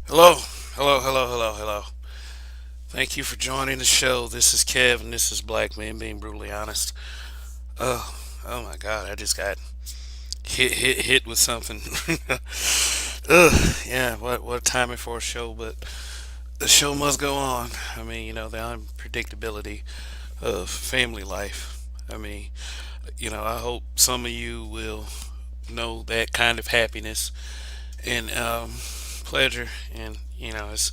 Hello, hello. Thank you for joining the show. This is Kev, and this is Black Man Being Brutally Honest. Oh, oh my God, I just got hit with something. Ugh, yeah, what a timing for a show, but the show must go on. I mean, the unpredictability of family life. I mean, I hope some of you will know that kind of happiness and pleasure, and it's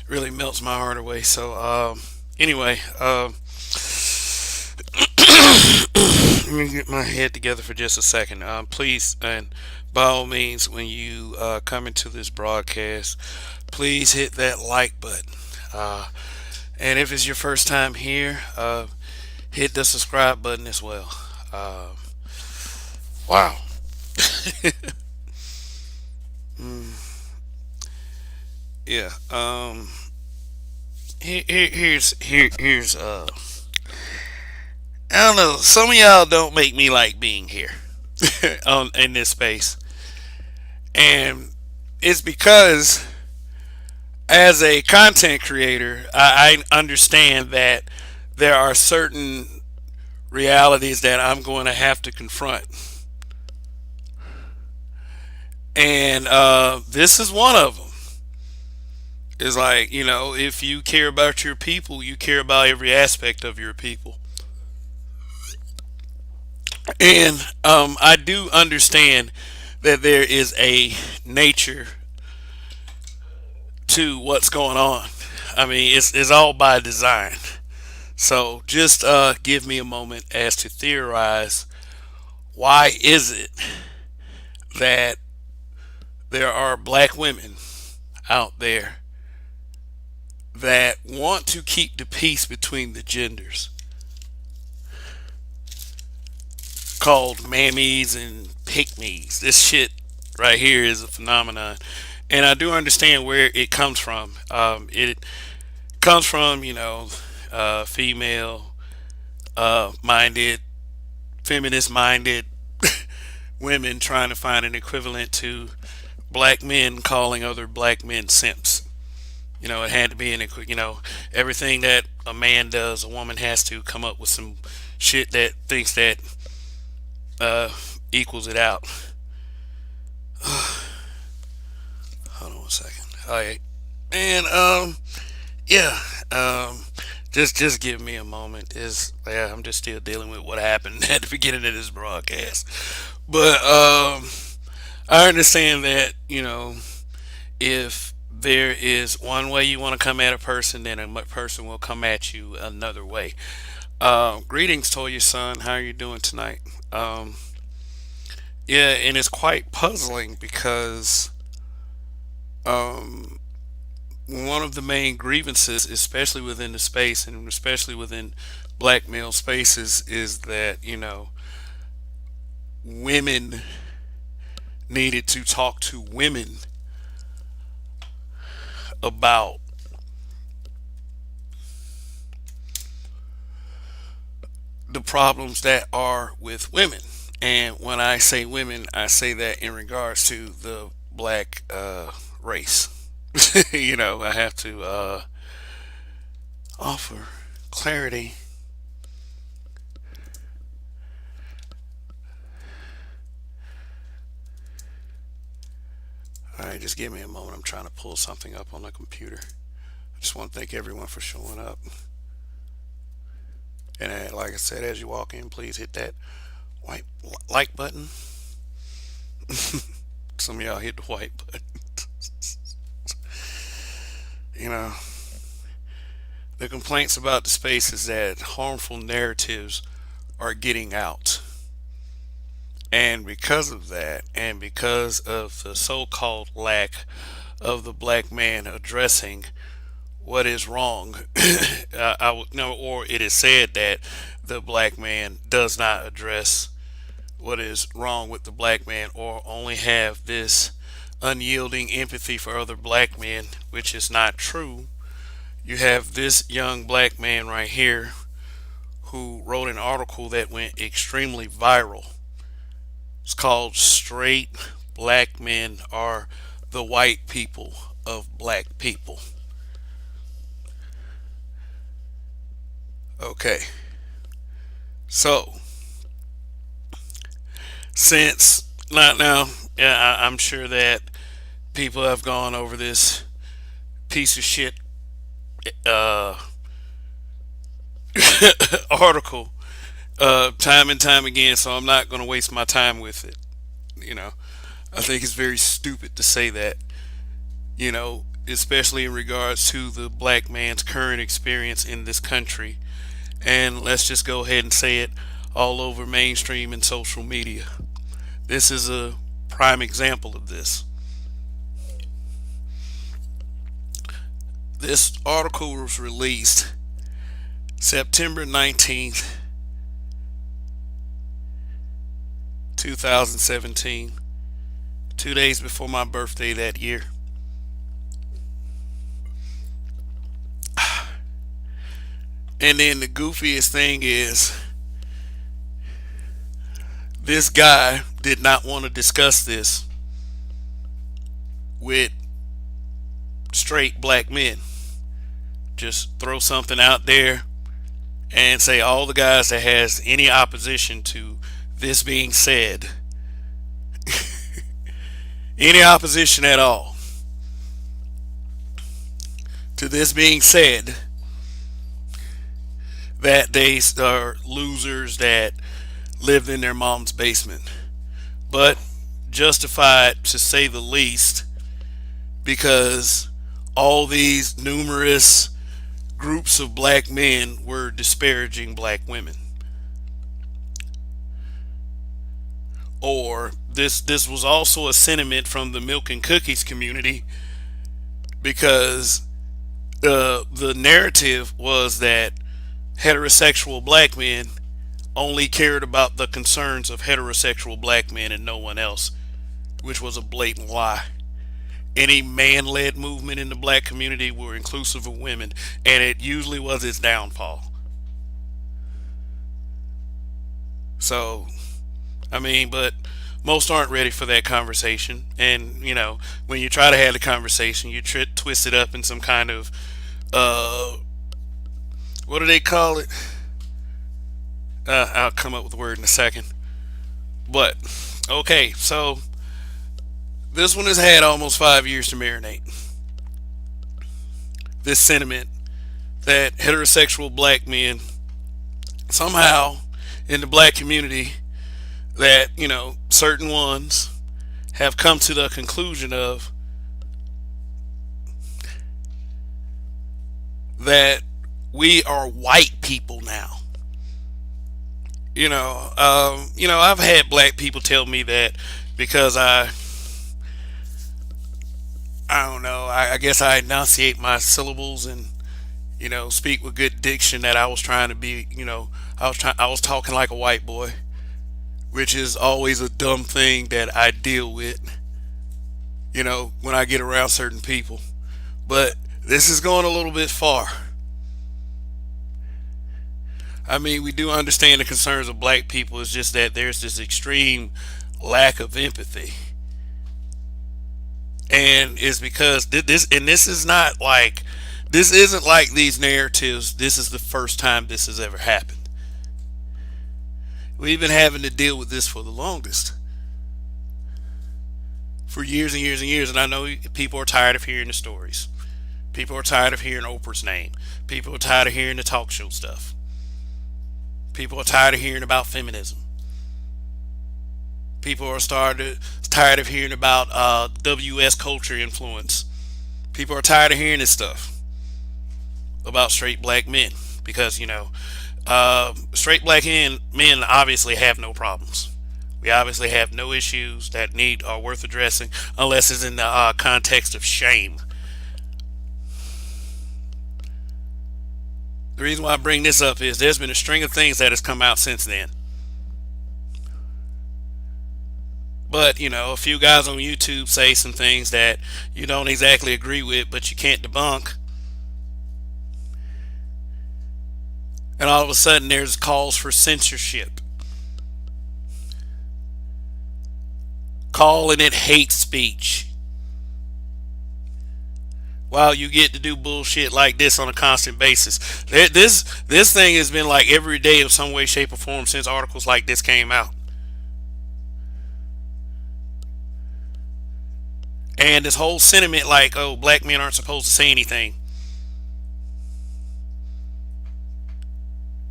really melts my heart away. So anyway, let me get my head together for just a second. Please, and by all means, when you come into this broadcast, please hit that like button. Uh, and if it's your first time here, hit the subscribe button as well. Uh, wow. Mm, yeah. Here's I don't know. Some of y'all don't make me like being here on in this space, and it's because as a content creator, I understand that there are certain realities that I'm going to have to confront, and this is one of them. It's like, if you care about your people, you care about every aspect of your people. And I do understand that there is a nature to what's going on. I mean, it's all by design. So just give me a moment as to theorize why is it that there are black women out there that want to keep the peace between the genders, called Mammies and Pick-Mes. This shit right here is a phenomenon. And I do understand where it comes from. It comes from, female minded, feminist minded women trying to find an equivalent to black men calling other black men simps. It had to be everything that a man does, a woman has to come up with some shit that thinks that uh, equals it out. Hold on 1 second. All right, and yeah, um, just give me a moment. Is Yeah, I'm just still dealing with what happened at the beginning of this broadcast, but I understand that if there is one way you want to come at a person, then a person will come at you another way. Greetings, Toya son. How are you doing tonight? Um, yeah, and it's quite puzzling because um, one of the main grievances, especially within the space and especially within black male spaces, is that women needed to talk to women about the problems that are with women. And when I say women, I say that in regards to the black race. I have to offer clarity. All right, just give me a moment. I'm trying to pull something up on the computer. I just want to thank everyone for showing up. And like I said, as you walk in, please hit that white like button. Some of y'all hit the white button. You know, the complaints about the space is that harmful narratives are getting out. And because of that, and because of the so called lack of the black man addressing what is wrong, I would know, or it is said that the black man does not address what is wrong with the black man, or only have this unyielding empathy for other black men, which is not true. You have this young black man right here who wrote an article that went extremely viral. It's called "Straight Black Men Are the White People of black people. Okay, so since not now, yeah, I'm sure that people have gone over this piece of shit uh, article time and time again, so I'm not going to waste my time with it. You know, I think it's very stupid to say that, especially in regards to the black man's current experience in this country. And let's just go ahead and say it all over mainstream and social media. This is a prime example of this. This article was released September 19th, 2017, 2 days before my birthday that year. And then the goofiest thing is, this guy did not want to discuss this with straight black men. Just throw something out there and say all the guys that has any opposition to this being said, any opposition at all to this being said, that they are losers that lived in their mom's basement. But justified to say the least, because all these numerous groups of black men were disparaging black women. Or this was also a sentiment from the milk and cookies community, because the narrative was that heterosexual black men only cared about the concerns of heterosexual black men and no one else, which was a blatant lie. Any man-led movement in the black community were inclusive of women, and it usually was its downfall. So, I mean, but most aren't ready for that conversation. And, when you try to have the conversation, you twist it up in some kind of, what do they call it? I'll come up with a word in a second. But, okay, so this one has had almost 5 years to marinate. This sentiment that heterosexual black men somehow in the black community, that, certain ones have come to the conclusion of that we are white people now. I've had black people tell me that because I don't know, I guess I enunciate my syllables and, speak with good diction, that I was trying to be, I was talking like a white boy, which is always a dumb thing that I deal with, when I get around certain people. But this is going a little bit far. I mean, we do understand the concerns of black people. It's just that there's this extreme lack of empathy. And it's because this isn't like these narratives. This is the first time this has ever happened. We've been having to deal with this for the longest. For years and years and years. And I know people are tired of hearing the stories. People are tired of hearing Oprah's name. People are tired of hearing the talk show stuff. People are tired of hearing about feminism. People are tired of hearing about WS culture influence. People are tired of hearing this stuff about straight black men, because straight black men obviously have no problems. We obviously have no issues that are worth addressing, unless it's in the context of shame. The reason why I bring this up is there's been a string of things that has come out since then. But, a few guys on YouTube say some things that you don't exactly agree with, but you can't debunk. And all of a sudden there's calls for censorship. Calling it hate speech. while you get to do bullshit like this on a constant basis. This thing has been like every day in some way, shape, or form since articles like this came out. And this whole sentiment like, oh, black men aren't supposed to say anything.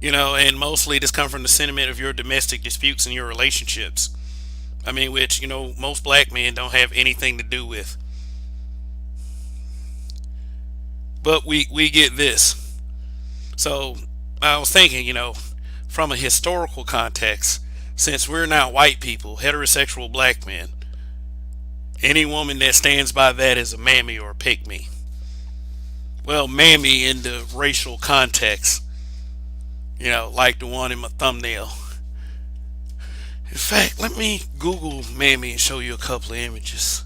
And mostly this comes from the sentiment of your domestic disputes and your relationships. I mean, which, most black men don't have anything to do with. But we get this. So I was thinking, from a historical context, since we're now white people, heterosexual black men, any woman that stands by that is a mammy or a pick-me. Well, mammy in the racial context, like the one in my thumbnail. In fact, let me Google mammy and show you a couple of images.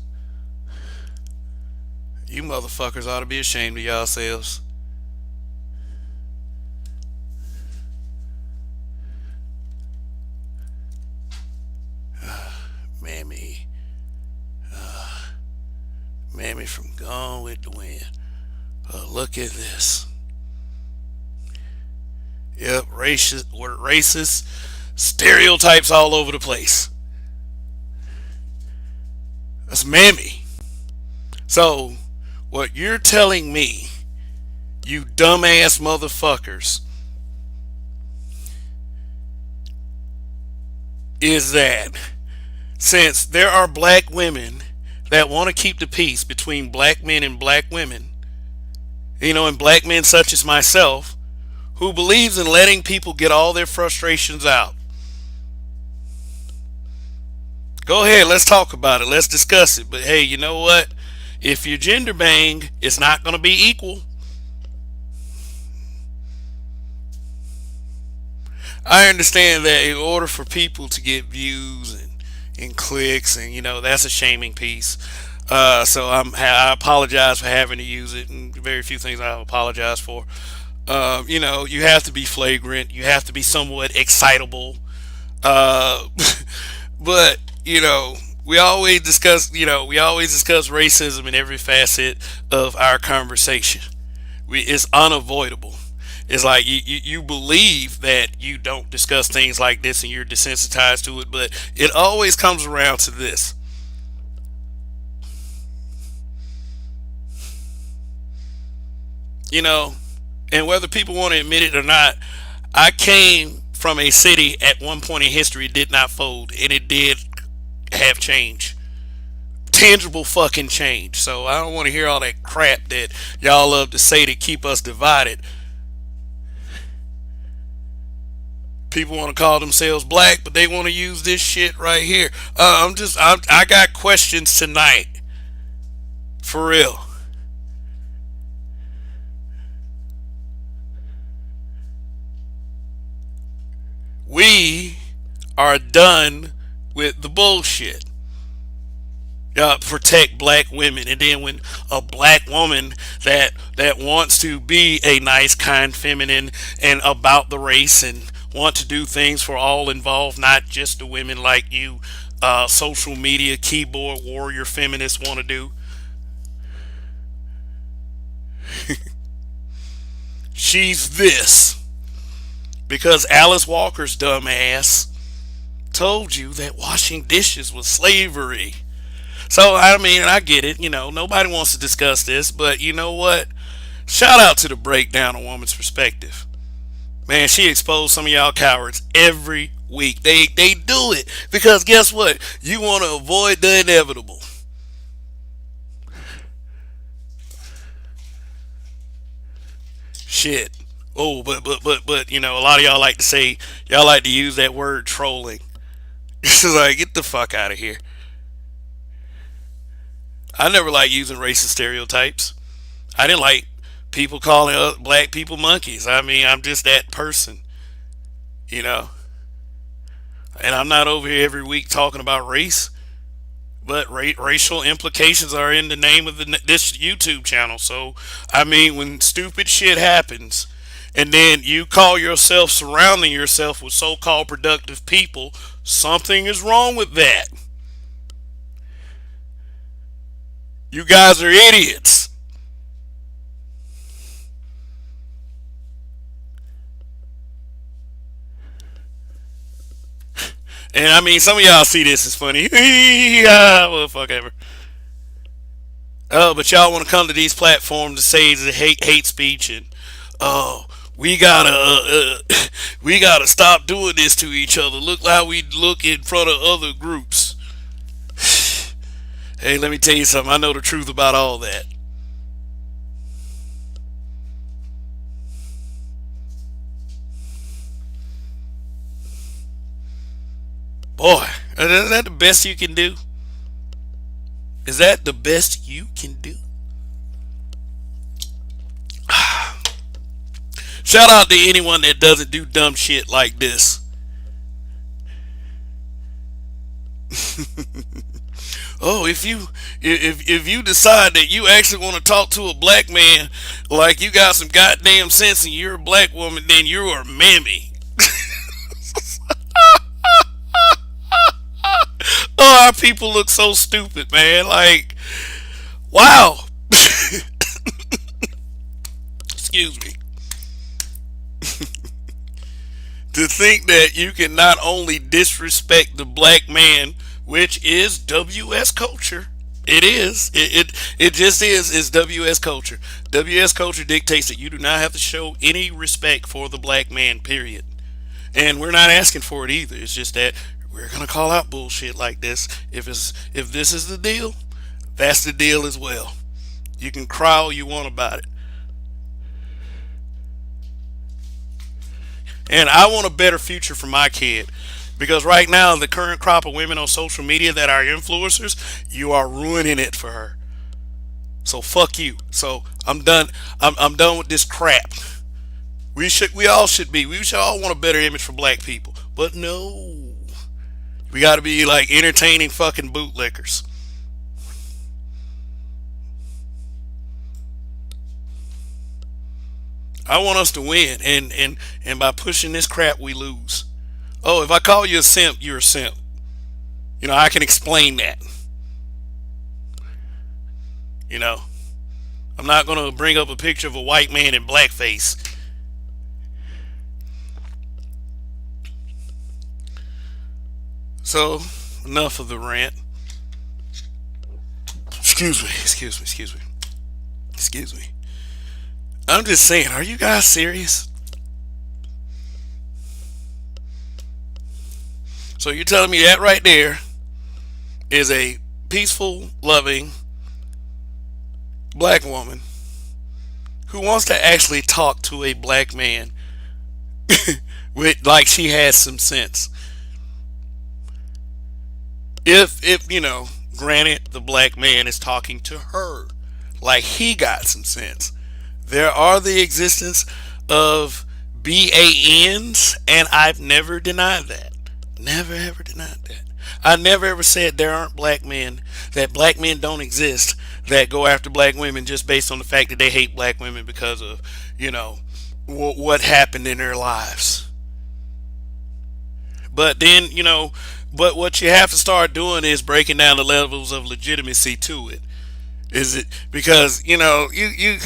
You motherfuckers ought to be ashamed of yourselves. Mammy. Mammy from Gone with the Wind. Look at this. Yep, racist stereotypes all over the place. That's mammy. So, what you're telling me, you dumbass motherfuckers, is that since there are black women that want to keep the peace between black men and black women, and black men such as myself, who believes in letting people get all their frustrations out. Go ahead, let's talk about it. Let's discuss it. But hey, you know what? If you gender bang, it's not going to be equal. I understand that in order for people to get views and clicks, and that's a shaming piece. So I apologize for having to use it, and very few things I apologize for. You have to be flagrant. You have to be somewhat excitable. Uh, but we always discuss racism in every facet of our conversation. It's unavoidable. It's like you believe that you don't discuss things like this and you're desensitized to it, but it always comes around to this. You know, and whether people want to admit it or not, I came from a city at one point in history did not fold, and it did have change, tangible fucking change. So I don't want to hear all that crap that y'all love to say to keep us divided. People want to call themselves black, but they want to use this shit right here. I got questions tonight, for real. We are done with the bullshit. Protect black women, and then when a black woman that wants to be a nice, kind, feminine, and about the race, and want to do things for all involved, not just the women like you, social media keyboard warrior feminists want to do, she's this because Alice Walker's dumb ass told you that washing dishes was slavery. So I mean, I get it. Nobody wants to discuss this, but you know what? Shout out to the breakdown, a woman's perspective. Man, she exposed some of y'all cowards every week. They do it because guess what? You want to avoid the inevitable. Shit. Oh, but a lot of y'all like to say y'all like to use that word trolling. It's like get the fuck out of here. I never liked using racist stereotypes. I didn't like people calling black people monkeys. I mean, I'm just that person, you know. And I'm not over here every week talking about race, but racial implications are in the name of this YouTube channel. So, I mean, when stupid shit happens, and then you call yourself surrounding yourself with so-called productive people, something is wrong with that. You guys are idiots. And I mean, some of y'all see this as funny. Yeah, well, fuck ever. Oh, but y'all want to come to these platforms to say it's a hate speech and oh, we gotta we gotta stop doing this to each other. Look how we look in front of other groups. Hey, let me tell you something. I know the truth about all that. Boy, is that the best you can do? Is that the best you can do? Shout out to anyone that doesn't do dumb shit like this. Oh, if you decide that you actually want to talk to a black man like you got some goddamn sense and you're a black woman, then you are mammy. Oh, our people look so stupid, man. Like, wow. Excuse me. To think that you can not only disrespect the black man, which is WS culture. It is. It just is. It's WS culture. WS culture dictates that you do not have to show any respect for the black man. Period. And we're not asking for it either. It's just that we're gonna call out bullshit like this. If this is the deal, that's the deal as well. You can cry all you want about it. And I want a better future for my kid. Because right now, the current crop of women on social media that are influencers, you are ruining it for her. So fuck you. So I'm done. I'm done with this crap. We all should be. We should all want a better image for black people. But no. We gotta be like entertaining fucking bootlickers. I want us to win, and by pushing this crap, we lose. Oh, if I call you a simp, you're a simp. I can explain that. You know, I'm not gonna bring up a picture of a white man in blackface. So, enough of the rant. Excuse me, excuse me, excuse me, excuse me. I'm just saying, are you guys serious? So you're telling me that right there is a peaceful, loving black woman who wants to actually talk to a black man with like she has some sense. If granted the black man is talking to her like he got some sense. There are the existence of BANs, and I've never denied that. Never ever denied that. I never ever said there aren't black men, that black men don't exist that go after black women just based on the fact that they hate black women because of, what happened in their lives. But then, but what you have to start doing is breaking down the levels of legitimacy to it. Is it because, you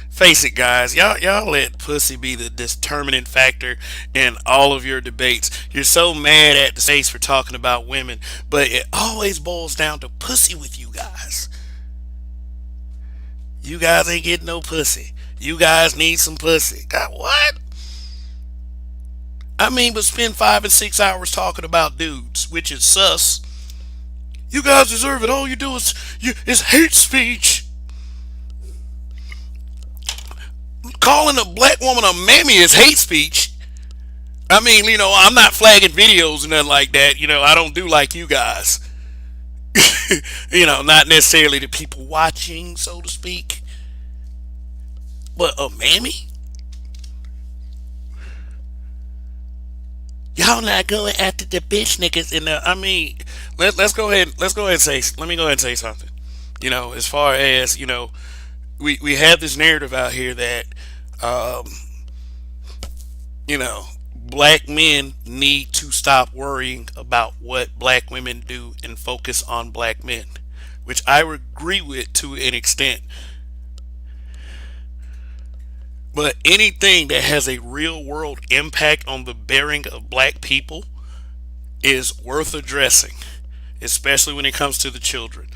face it, guys. Y'all let pussy be the determining factor in all of your debates. You're so mad at the states for talking about women, but it always boils down to pussy with you guys. You guys ain't getting no pussy. You guys need some pussy. God, what? I mean, but spend 5 and 6 hours talking about dudes, which is sus. You guys deserve it. All you do is hate speech. Calling a black woman a mammy is hate speech. I mean, I'm not flagging videos or nothing like that. I don't do like you guys. Not necessarily the people watching, so to speak. But a mammy? Y'all not going after the bitch niggas in the. I mean, let's go ahead. Let's go ahead and say. Let me go ahead and say something. As far as we have this narrative out here that um, black men need to stop worrying about what black women do and focus on black men, which I agree with to an extent. But anything that has a real world impact on the bearing of black people is worth addressing, especially when it comes to the children.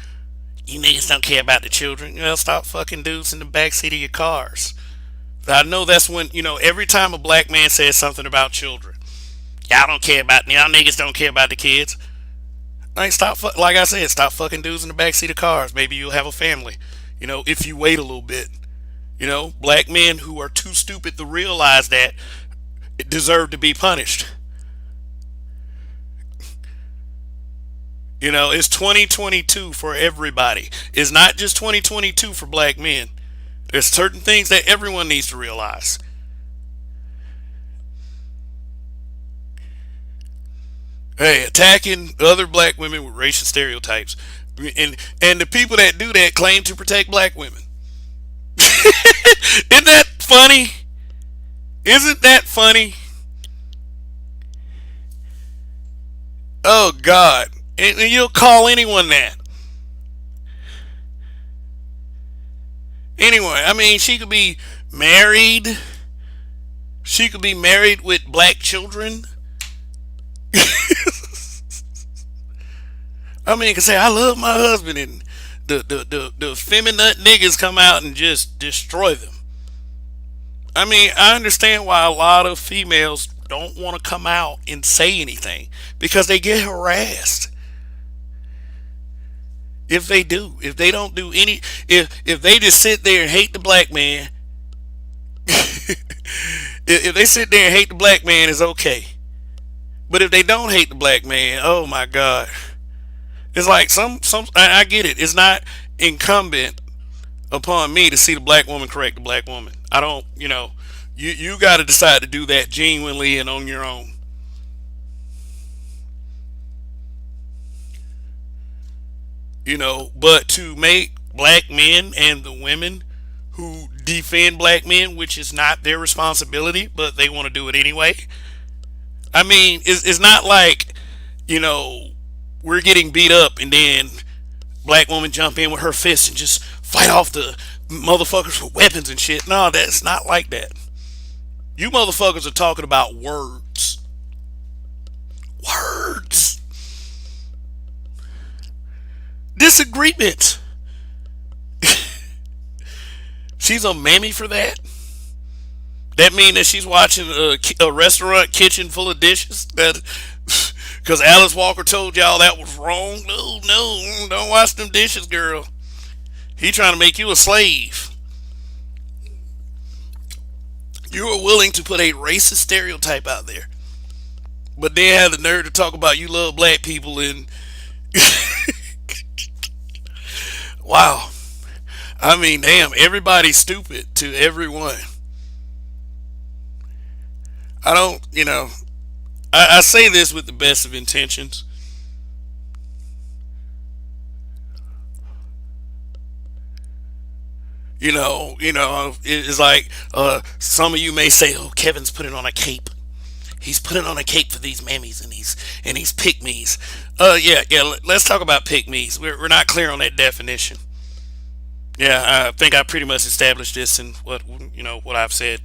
You niggas don't care about the children. Well, stop fucking dudes in the backseat of your cars. I know that's when, every time a black man says something about children, y'all niggas don't care about the kids. Like, like I said, stop fucking dudes in the backseat of cars. Maybe you'll have a family, if you wait a little bit. Black men who are too stupid to realize that deserve to be punished. It's 2022 for everybody. It's not just 2022 for black men. There's certain things that everyone needs to realize. Hey, attacking other black women with racial stereotypes. And the people that do that claim to protect black women. Isn't that funny? Isn't that funny? Oh God. And you'll call anyone that. Anyway, I mean, she could be married. She could be married with black children. I mean, can say I love my husband, and the feminine niggas come out and just destroy them. I mean, I understand why a lot of females don't want to come out and say anything because they get harassed. If they don't do any, if they just sit there and hate the black man, if they sit there and hate the black man, it's okay. But if they don't hate the black man, oh my God, it's like some. I get it. It's not incumbent upon me to see the black woman correct the black woman. I don't. You got to decide to do that genuinely and on your own. But to make black men and the women who defend black men, which is not their responsibility, but they want to do it anyway. I mean, it's not like, we're getting beat up and then black woman jump in with her fists and just fight off the motherfuckers with weapons and shit. No, that's not like that. You motherfuckers are talking about words. Words. Disagreement. She's a mammy for that. That mean that she's watching a restaurant kitchen full of dishes? That because Alice Walker told y'all that was wrong? No, no, don't wash them dishes, girl. He trying to make you a slave. You are willing to put a racist stereotype out there, but then have the nerve to talk about you love black people and wow. I mean, damn, everybody's stupid to everyone. I don't, I say this with the best of intentions. It's like some of you may say, "Oh, Kevin's putting on a cape. He's putting on a cape for these mammies and he's Pick-Mes." Yeah. Let's talk about Pick-Mes. We're not clear on that definition. Yeah, I think I pretty much established this in what I've said.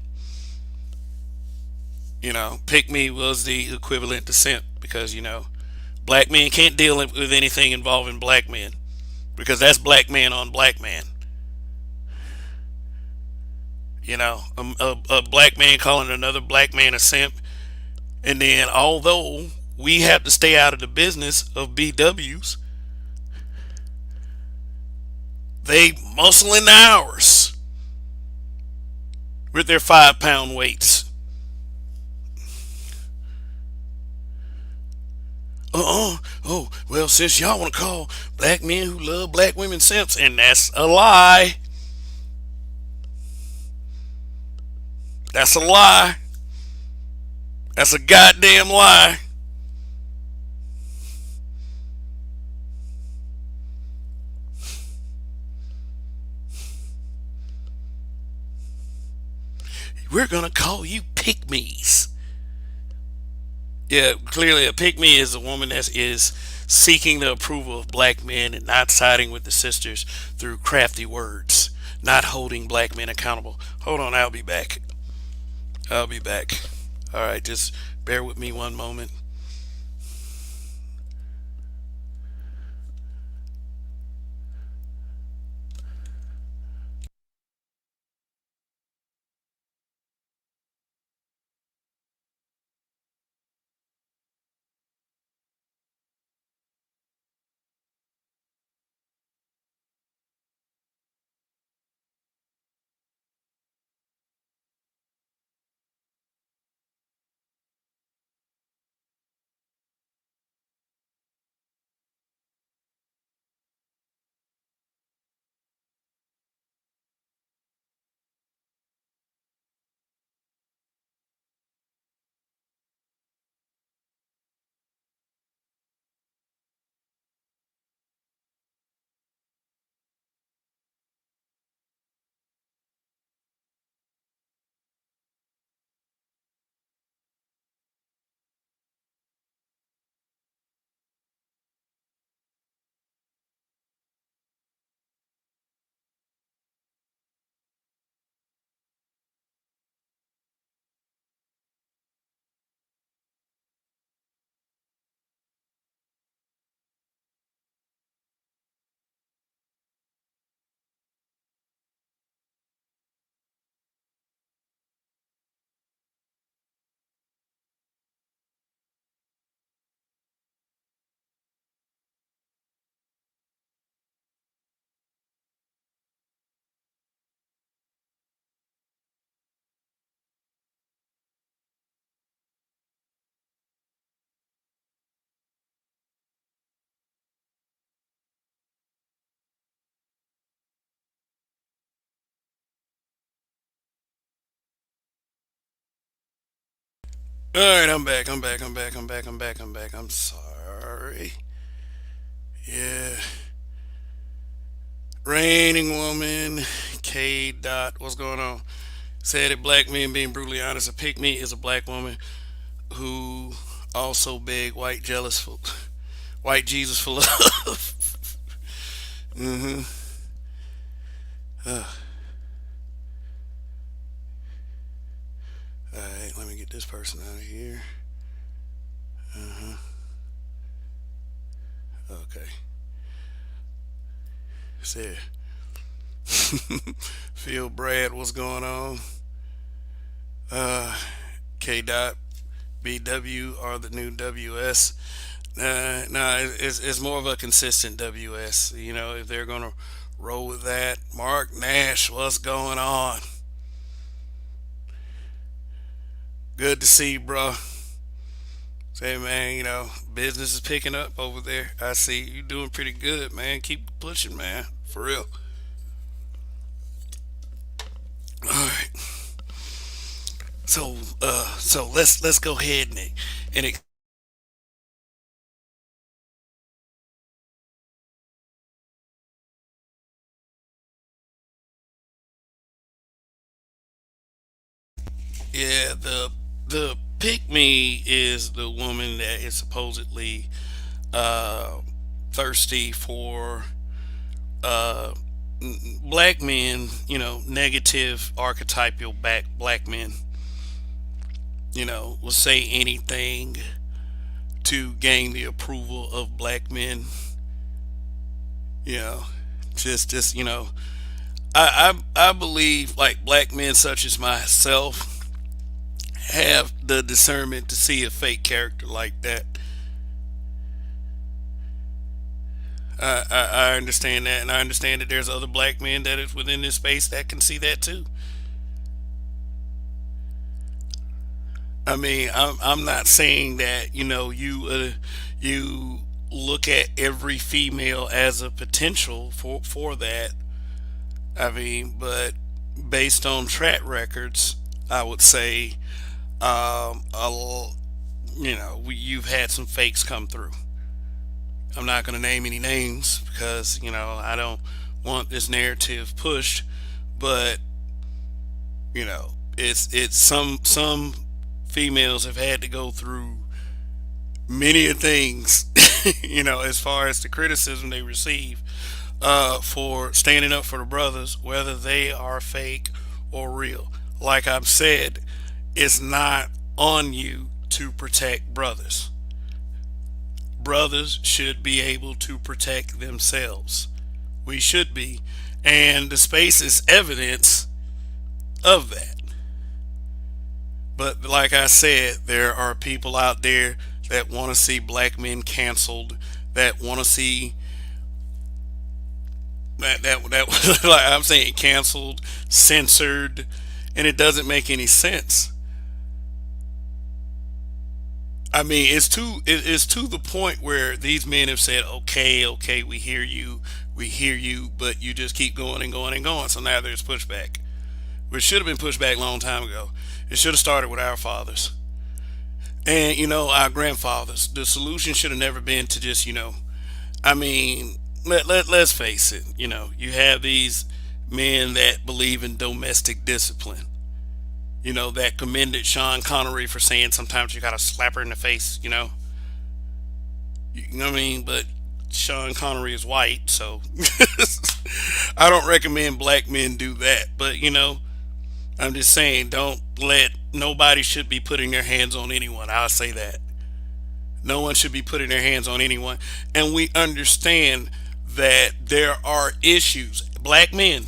Pick-Me was the equivalent to simp because black men can't deal with anything involving black men because that's black man on black man. A black man calling another black man a simp, and then although we have to stay out of the business of BWs, they muscle in the hours with their 5-pound weights. Oh, well, since y'all want to call black men who love black women simps, and that's a lie. That's a lie. That's a goddamn lie. We're gonna call you Pick-Mes. Yeah, clearly a Pick-Me is a woman that is seeking the approval of black men and not siding with the sisters through crafty words, not holding black men accountable. Hold on, I'll be back. I'll be back. All right, just bear with me one moment. All right, I'm back. I'm back. I'm back. I'm back. I'm back. I'm back. I'm sorry. Yeah. Raining woman, K. Dot. What's going on? Said that black men being brutally honest. A pick me is a black woman who also beg white jealous for white Jesus for love. hmm Uh, all right, let me get this person out of here. Uh-huh. Okay. Said Phil Brad, what's going on? Uh, K. Dot. BW are the new WS. No, it's more of a consistent WS. You know, if they're gonna roll with that, Mark Nash, what's going on? Good to see you, bro. Say, man, business is picking up over there. I see you doing pretty good, man. Keep pushing, man. For real. All right. So let's go ahead and yeah, the pick me is the woman that is supposedly uh thirsty for uh black men, negative archetypal black men, will say anything to gain the approval of black men, you know, just I believe like black men such as myself have the discernment to see a fake character like that. I understand that, and I understand that there's other black men that is within this space that can see that too. I mean, I'm not saying that you look at every female as a potential for that. I mean, but based on track records, I would say you've had some fakes come through. I'm not going to name any names because I don't want this narrative pushed, but it's some females have had to go through many of things, as far as the criticism they receive for standing up for the brothers, whether they are fake or real. Like I've said, it's not on you to protect brothers. Brothers should be able to protect themselves. We should be. And the space is evidence of that. But like I said, there are people out there that want to see black men canceled, that want to see that like I'm saying canceled, censored, and it doesn't make any sense. I mean, it's to the point where these men have said, "Okay, okay, we hear you," but you just keep going and going and going. So now there's pushback, which should have been pushed back a long time ago. It should have started with our fathers and our grandfathers. The solution should have never been to just I mean, let's face it. You have these men that believe in domestic discipline. That commended Sean Connery for saying sometimes you gotta slap her in the face. You know what I mean? But Sean Connery is white, so I don't recommend black men do that. But I'm just saying, don't let nobody should be putting their hands on anyone. I'll say that. No one should be putting their hands on anyone. And we understand that there are issues. Black men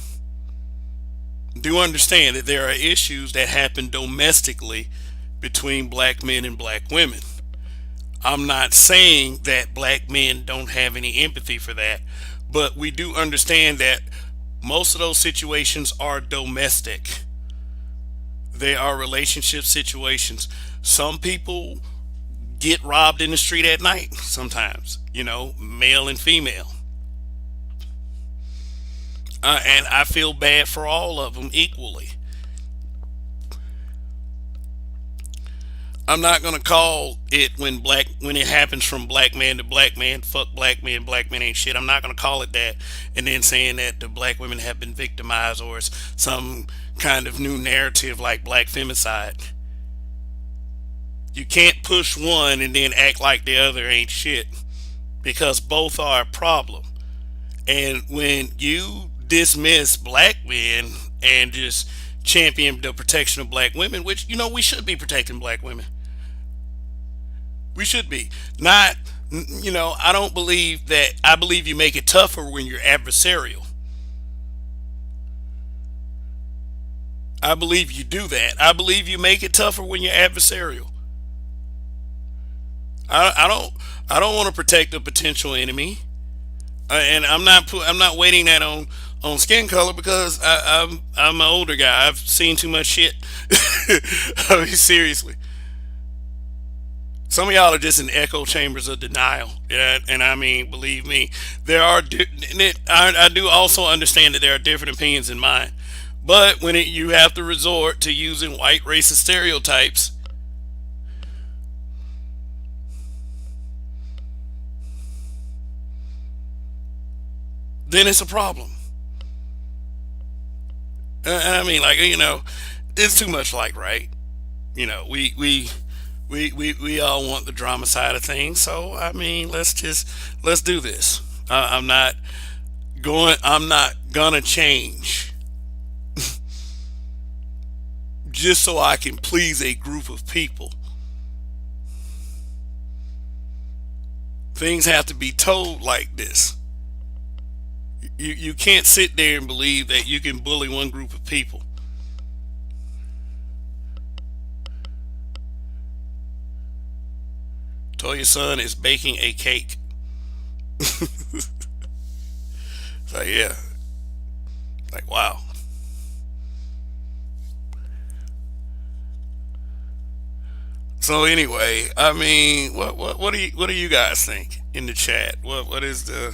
do understand that there are issues that happen domestically between black men and black women. I'm not saying that black men don't have any empathy for that, but we do understand that most of those situations are domestic. They are relationship situations. Some people get robbed in the street at night sometimes, male and female. And I feel bad for all of them equally. I'm not gonna call it when it happens from black man to black man. Fuck black men. Black men ain't shit. I'm not gonna call it that, and then saying that the black women have been victimized or it's some kind of new narrative like black femicide. You can't push one and then act like the other ain't shit because both are a problem. And when you dismiss black men and just champion the protection of black women, which we should be protecting black women. We should be. Not, I don't believe that. I believe you make it tougher when you're adversarial. I believe you do that. I believe you make it tougher when you're adversarial. I don't. I don't want to protect a potential enemy, and I'm not waiting that on skin color because I'm an older guy. I've seen too much shit. I mean, seriously. Some of y'all are just in echo chambers of denial, yeah, and I mean, believe me, there are. I do also understand that there are different opinions in mine, but when you have to resort to using white racist stereotypes, then it's a problem. And I mean, like it's too much. Like, right? We all want the drama side of things. So I mean, let's do this. I'm not gonna change just so I can please a group of people. Things have to be told like this. You can't sit there and believe that you can bully one group of people. Told your son is baking a cake. So yeah, like wow. So anyway, I mean, what do you guys think in the chat? What is the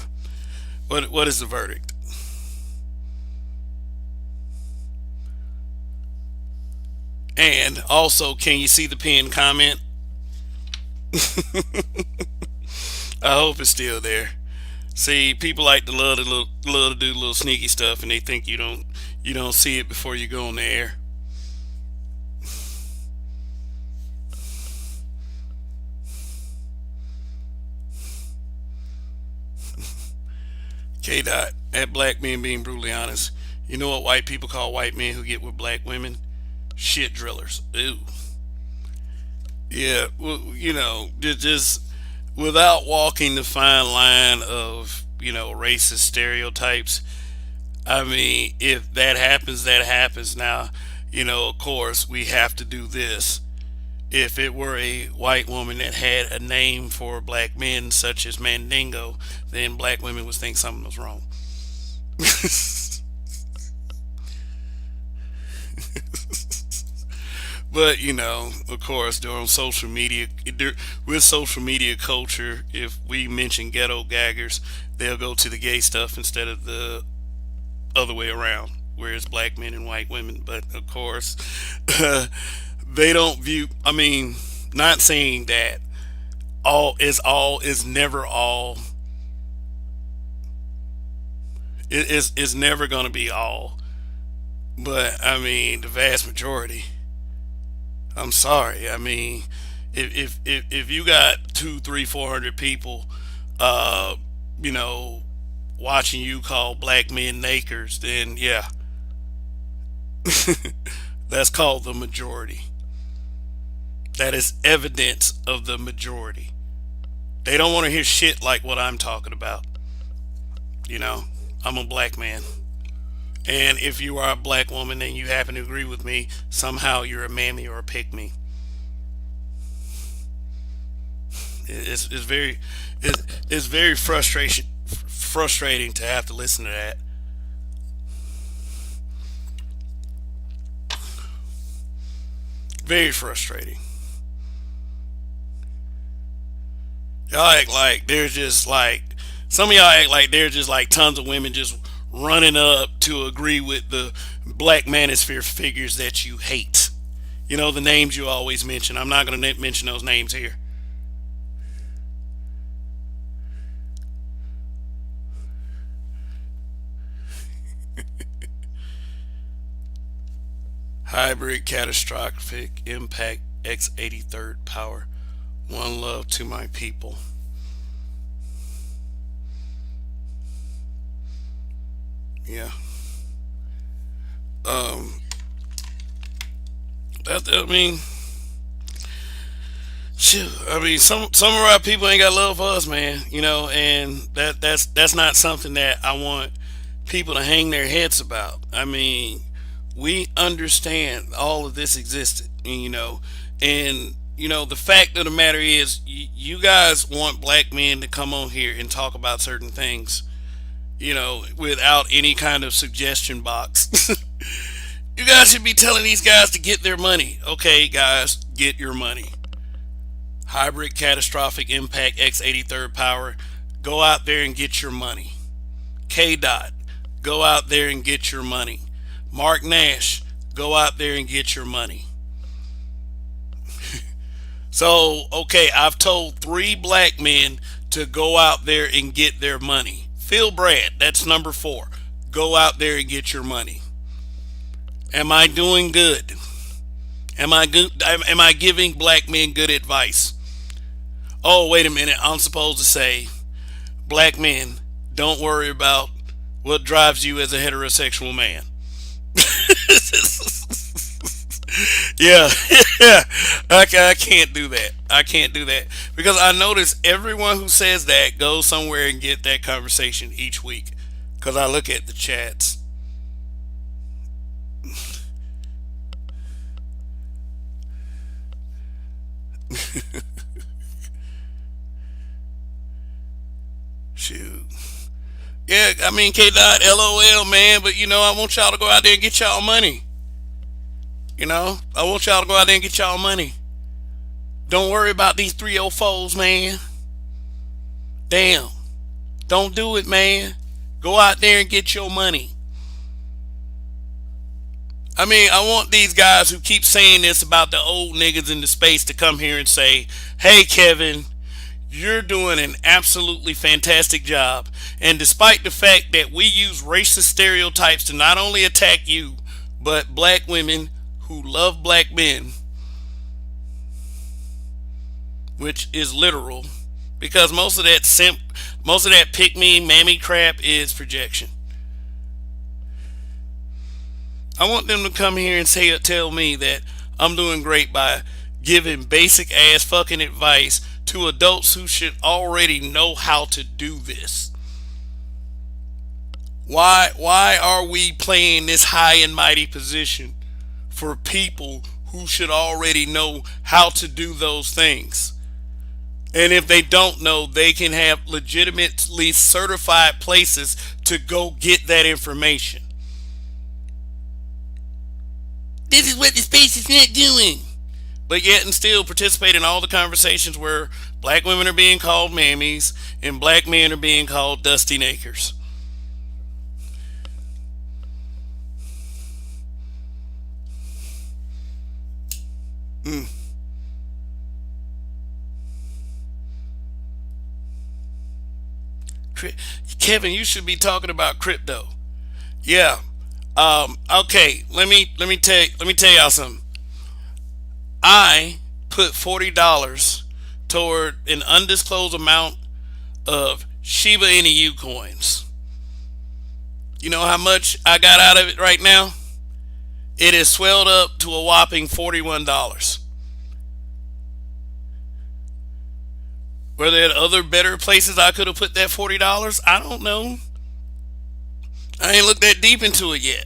verdict? And also, can you see the pinned comment? I hope it's still there. See, people like to love to do little sneaky stuff, and they think you don't see it before you go on the air. K dot at black men being brutally honest. You know what white people call white men who get with black women? Shit drillers. Ew. Yeah, well, just without walking the fine line of racist stereotypes. I mean, if that happens, that happens. Now, of course, we have to do this. If it were a white woman that had a name for black men, such as Mandingo, then black women would think something was wrong. But of course, during social media, with social media culture, if we mention ghetto gaggers, they'll go to the gay stuff instead of the other way around, where it's black men and white women. But of course, they don't view. I mean, not saying that all is never all. It's never going to be all. But I mean, the vast majority. I'm sorry. I mean, if you got two, three, 400 people, uh, you know, watching you call black men nakers, then yeah, that's called the majority. That is evidence of the majority. They don't want to hear shit like what I'm talking about. You know, I'm a black man. And if you are a black woman and you happen to agree with me, somehow you're a mammy or a pick me. It's very it's very frustrating to have to listen to that. Very frustrating. Y'all act like there's just like some of y'all act like there's just like tons of women just running up to agree with the black manosphere figures that you hate. You know, the names you always mention. I'm not going to mention those names here. Hybrid catastrophic impact X83rd power. One love to my people. Yeah. Um. I mean, shoot. I mean, some of our people ain't got love for us, man. You know, and that's not something that I want people to hang their heads about. I mean, we understand all of this existed, and the fact of the matter is, you guys want black men to come on here and talk about certain things, without any kind of suggestion box. You guys should be telling these guys to get their money. Okay, guys, get your money. Hybrid catastrophic impact X83rd power. Go out there and get your money. K Dot, go out there and get your money. Mark Nash, go out there and get your money. So, okay, I've told 3 black men to go out there and get their money. Phil Brad, that's number 4. Go out there and get your money. Am I doing good? Am I good? Am I giving black men good advice? Oh, wait a minute. I'm supposed to say, black men, don't worry about what drives you as a heterosexual man. Yeah, yeah. I can't do that. I can't do that because I notice everyone who says that goes somewhere and get that conversation each week. Because I look at the chats. Shoot. Yeah, I mean, K Dot, LOL, man. But I want y'all to go out there and get y'all money. I want y'all to go out there and get y'all money. Don't worry about these 304s, man. Damn. Don't do it, man. Go out there and get your money. I mean, I want these guys who keep saying this about the old niggas in the space to come here and say, hey, Kevin, you're doing an absolutely fantastic job. And despite the fact that we use racist stereotypes to not only attack you, but black women who love black men, which is literal, because most of that pick me mammy crap is projection. I want them to come here and tell me that I'm doing great by giving basic ass fucking advice to adults who should already know how to do this. Why are we playing this high and mighty position for people who should already know how to do those things? And if they don't know, they can have legitimately certified places to go get that information. This is what the space is not doing. But yet and still participate in all the conversations where black women are being called mammies and black men are being called dusty nakers. Mm. Kevin, you should be talking about crypto. Yeah. Okay. Let me tell y'all something. I put $40 toward an undisclosed amount of Shiba Inu coins. You know how much I got out of it right now? It has swelled up to a whopping $41. Were there other better places I could have put that $40? I don't know. I ain't looked that deep into it yet.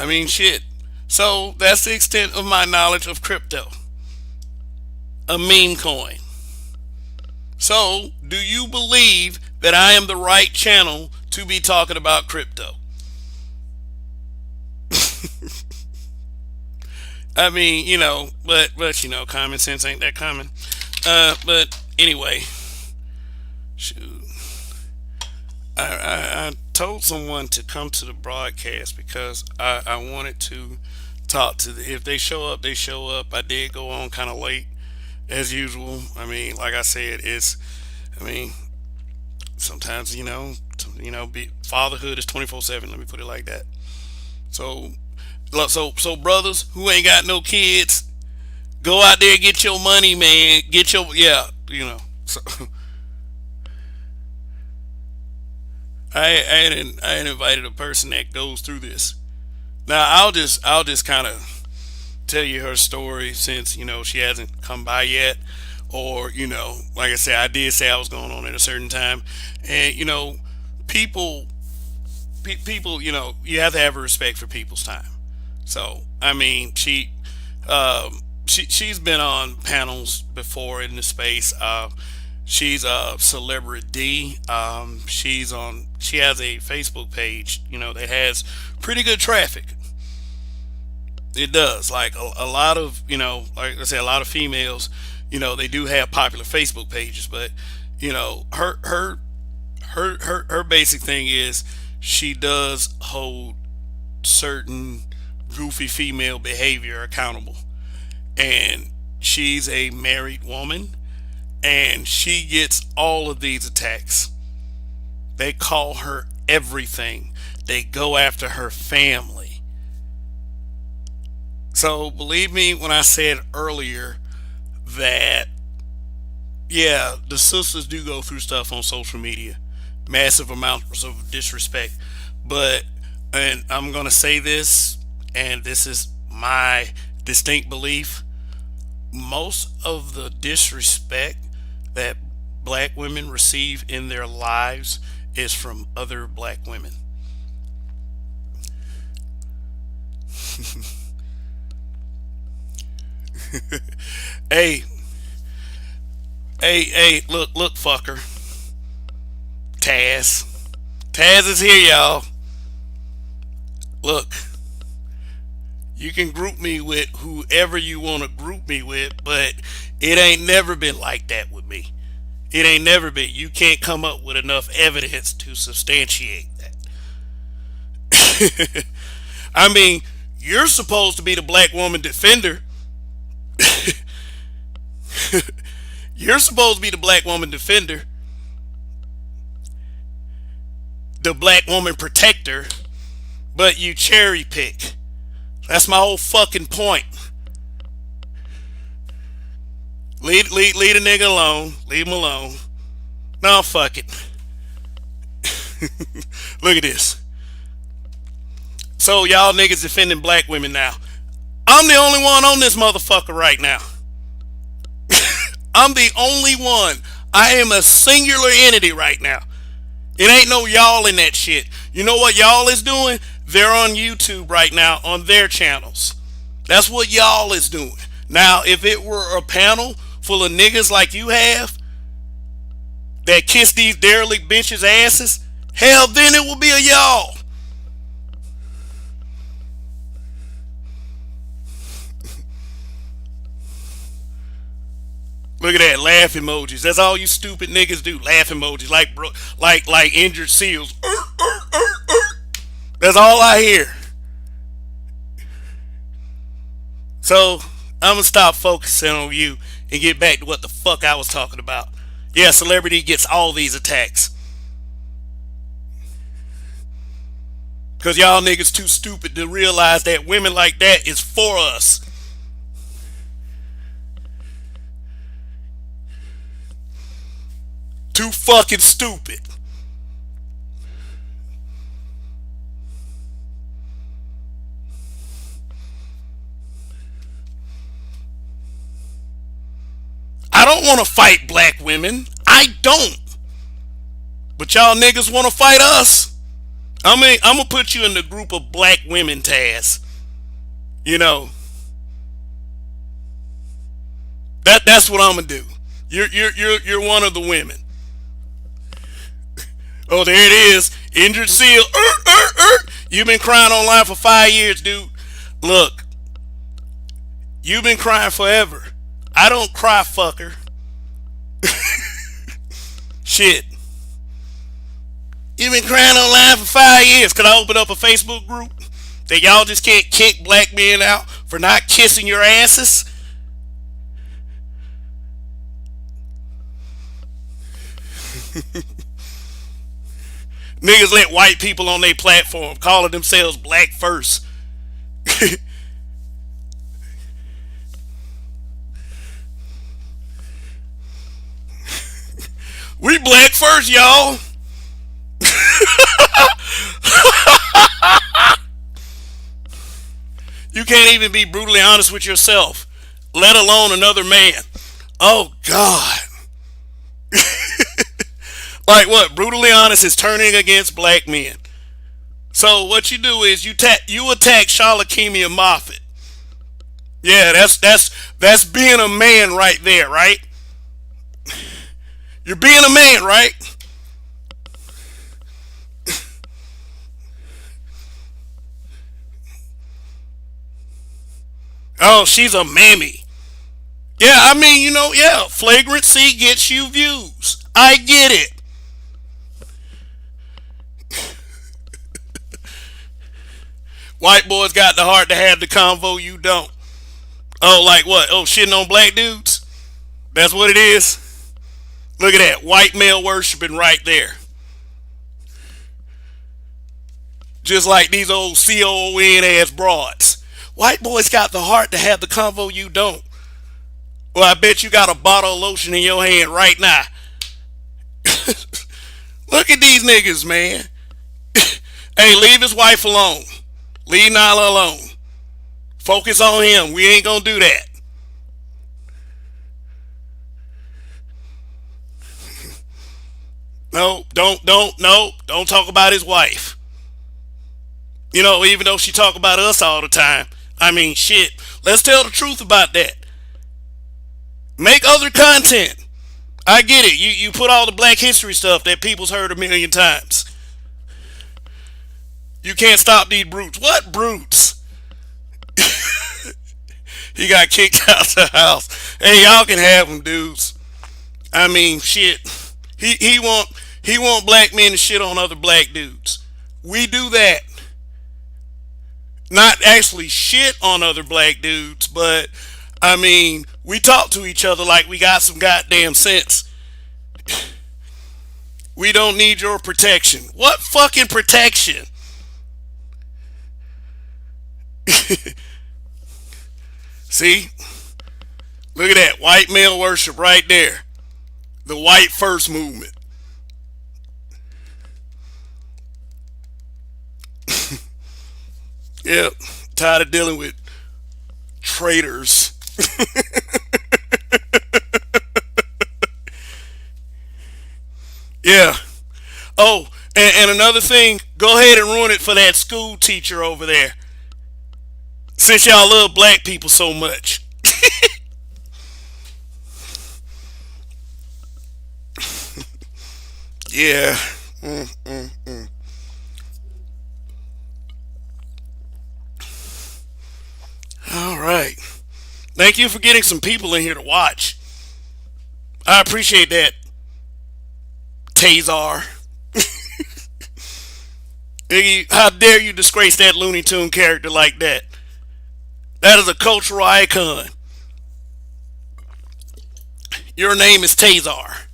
I mean, shit. So that's the extent of my knowledge of crypto. A meme coin. So, do you believe that I am the right channel to be talking about crypto? I mean, but common sense ain't that common. But anyway, shoot, I told someone to come to the broadcast because I wanted to talk to if they show up, they show up. I did go on kind of late as usual. I mean, like I said, I mean, sometimes fatherhood is 24/7. Let me put it like that. So, so brothers who ain't got no kids, go out there, get your money, man. Get your yeah, So I ain't invited a person that goes through this. Now I'll just kind of tell you her story since she hasn't come by yet, or like I said, I did say I was going on at a certain time, and people people you have to have a respect for people's time. So I mean she's been on panels before in the space. She's a celebrity. She has a Facebook page, that has pretty good traffic. It does. Like a lot of, like I said, a lot of females, they do have popular Facebook pages, but her basic thing is she does hold certain goofy female behavior accountable. And she's a married woman, and she gets all of these attacks. They call her everything. They go after her family. So believe me when I said earlier that yeah, the sisters do go through stuff on social media, massive amounts of disrespect. But and I'm gonna say this, and this is my distinct belief: most of the disrespect that black women receive in their lives is from other black women. Hey, hey, look, fucker. Taz. Taz is here, y'all. Look, you can group me with whoever you want to group me with, but it ain't never been like that with me. It ain't never been. You can't come up with enough evidence to substantiate that. I mean, you're supposed to be the black woman defender. You're supposed to be the black woman defender, the black woman protector, but you cherry pick. That's my whole fucking point. Leave a nigga alone. Leave him alone. No, fuck it. Look at this. So y'all niggas defending black women now. I'm the only one on this motherfucker right now. I'm the only one. I am a singular entity right now. It ain't no y'all in that shit. You know what y'all is doing? They're on YouTube right now on their channels. That's what y'all is doing. Now, if it were a panel full of niggas like you have that kiss these derelict bitches' asses, hell, then it will be a y'all. Look at that, laugh emojis. That's all you stupid niggas do. Laugh emojis, like bro, like injured seals. That's all I hear. So I'm gonna stop focusing on you and get back to what the fuck I was talking about. Yeah, celebrity gets all these attacks because y'all niggas too stupid to realize that women like that is for us. Too fucking stupid. I don't want to fight black women. I don't. But y'all niggas want to fight us. I'm gonna put you in the group of black women, Taz. You know that's what I'm gonna do. You're one of the women. Oh, there it is. Injured seal. You've been crying online for 5 years, dude. Look, you've been crying forever. I don't cry, fucker. Shit. You've been crying online for 5 years. Could I open up a Facebook group that y'all just can't kick black men out for not kissing your asses? Niggas let white people on their platform calling themselves black first. We black first, y'all. You can't even be brutally honest with yourself, let alone another man. Oh God. Like what? Brutally honest is turning against black men. So what you do is you attack Shalakemia Moffat. Yeah, that's being a man right there, right? You're being a man, right? Oh, she's a mammy. Yeah, I mean, yeah, flagrancy gets you views. I get it. White boys got the heart to have the convo, you don't. Oh, like what? Oh, shitting on black dudes? That's what it is? Look at that. White male worshiping right there. Just like these old CON ass broads. White boys got the heart to have the convo, you don't. Well, I bet you got a bottle of lotion in your hand right now. Look at these niggas, man. Hey, leave his wife alone. Leave Nyla alone. Focus on him. We ain't gonna do that. No, don't talk about his wife. Even though she talk about us all the time. I mean, shit. Let's tell the truth about that. Make other content. I get it. You put all the Black History stuff that people's heard a million times. You can't stop these brutes. What brutes? He got kicked out the house. Hey, y'all can have him, dudes. I mean, shit. He want black men to shit on other black dudes. We do that. Not actually shit on other black dudes, but I mean, we talk to each other like we got some goddamn sense. We don't need your protection. What fucking protection? See? Look at that. White male worship right there. The white first movement. Yep. Tired of dealing with traitors. Yeah. Oh, and another thing, go ahead and ruin it for that school teacher over there. Since y'all love black people so much. Yeah. All right. Thank you for getting some people in here to watch. I appreciate that, Tazar. How dare you disgrace that Looney Tune character like that? That is a cultural icon. Your name is Tazar.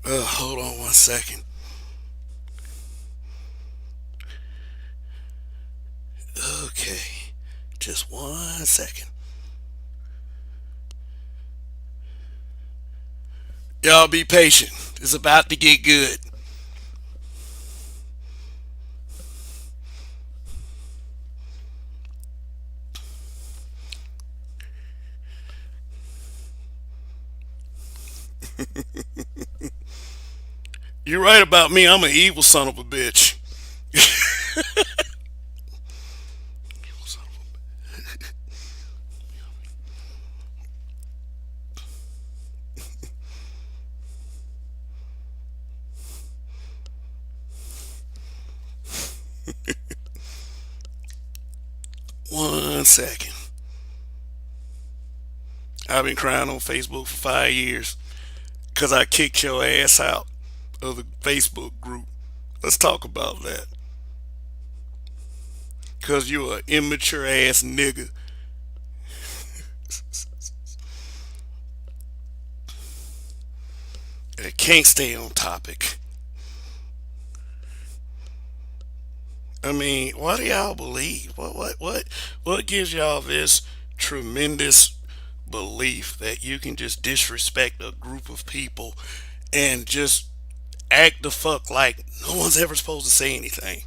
Hold on one second. Okay. Just 1 second. Y'all be patient. It's about to get good. You're right about me. I'm an evil son of a bitch. Evil son of One second. I've been crying on Facebook for 5 years because I kicked your ass out of the Facebook group. Let's talk about that. Because you're an immature ass nigga. I can't stay on topic. I mean, why do y'all believe? What gives y'all this tremendous belief that you can just disrespect a group of people and just act the fuck like no one's ever supposed to say anything?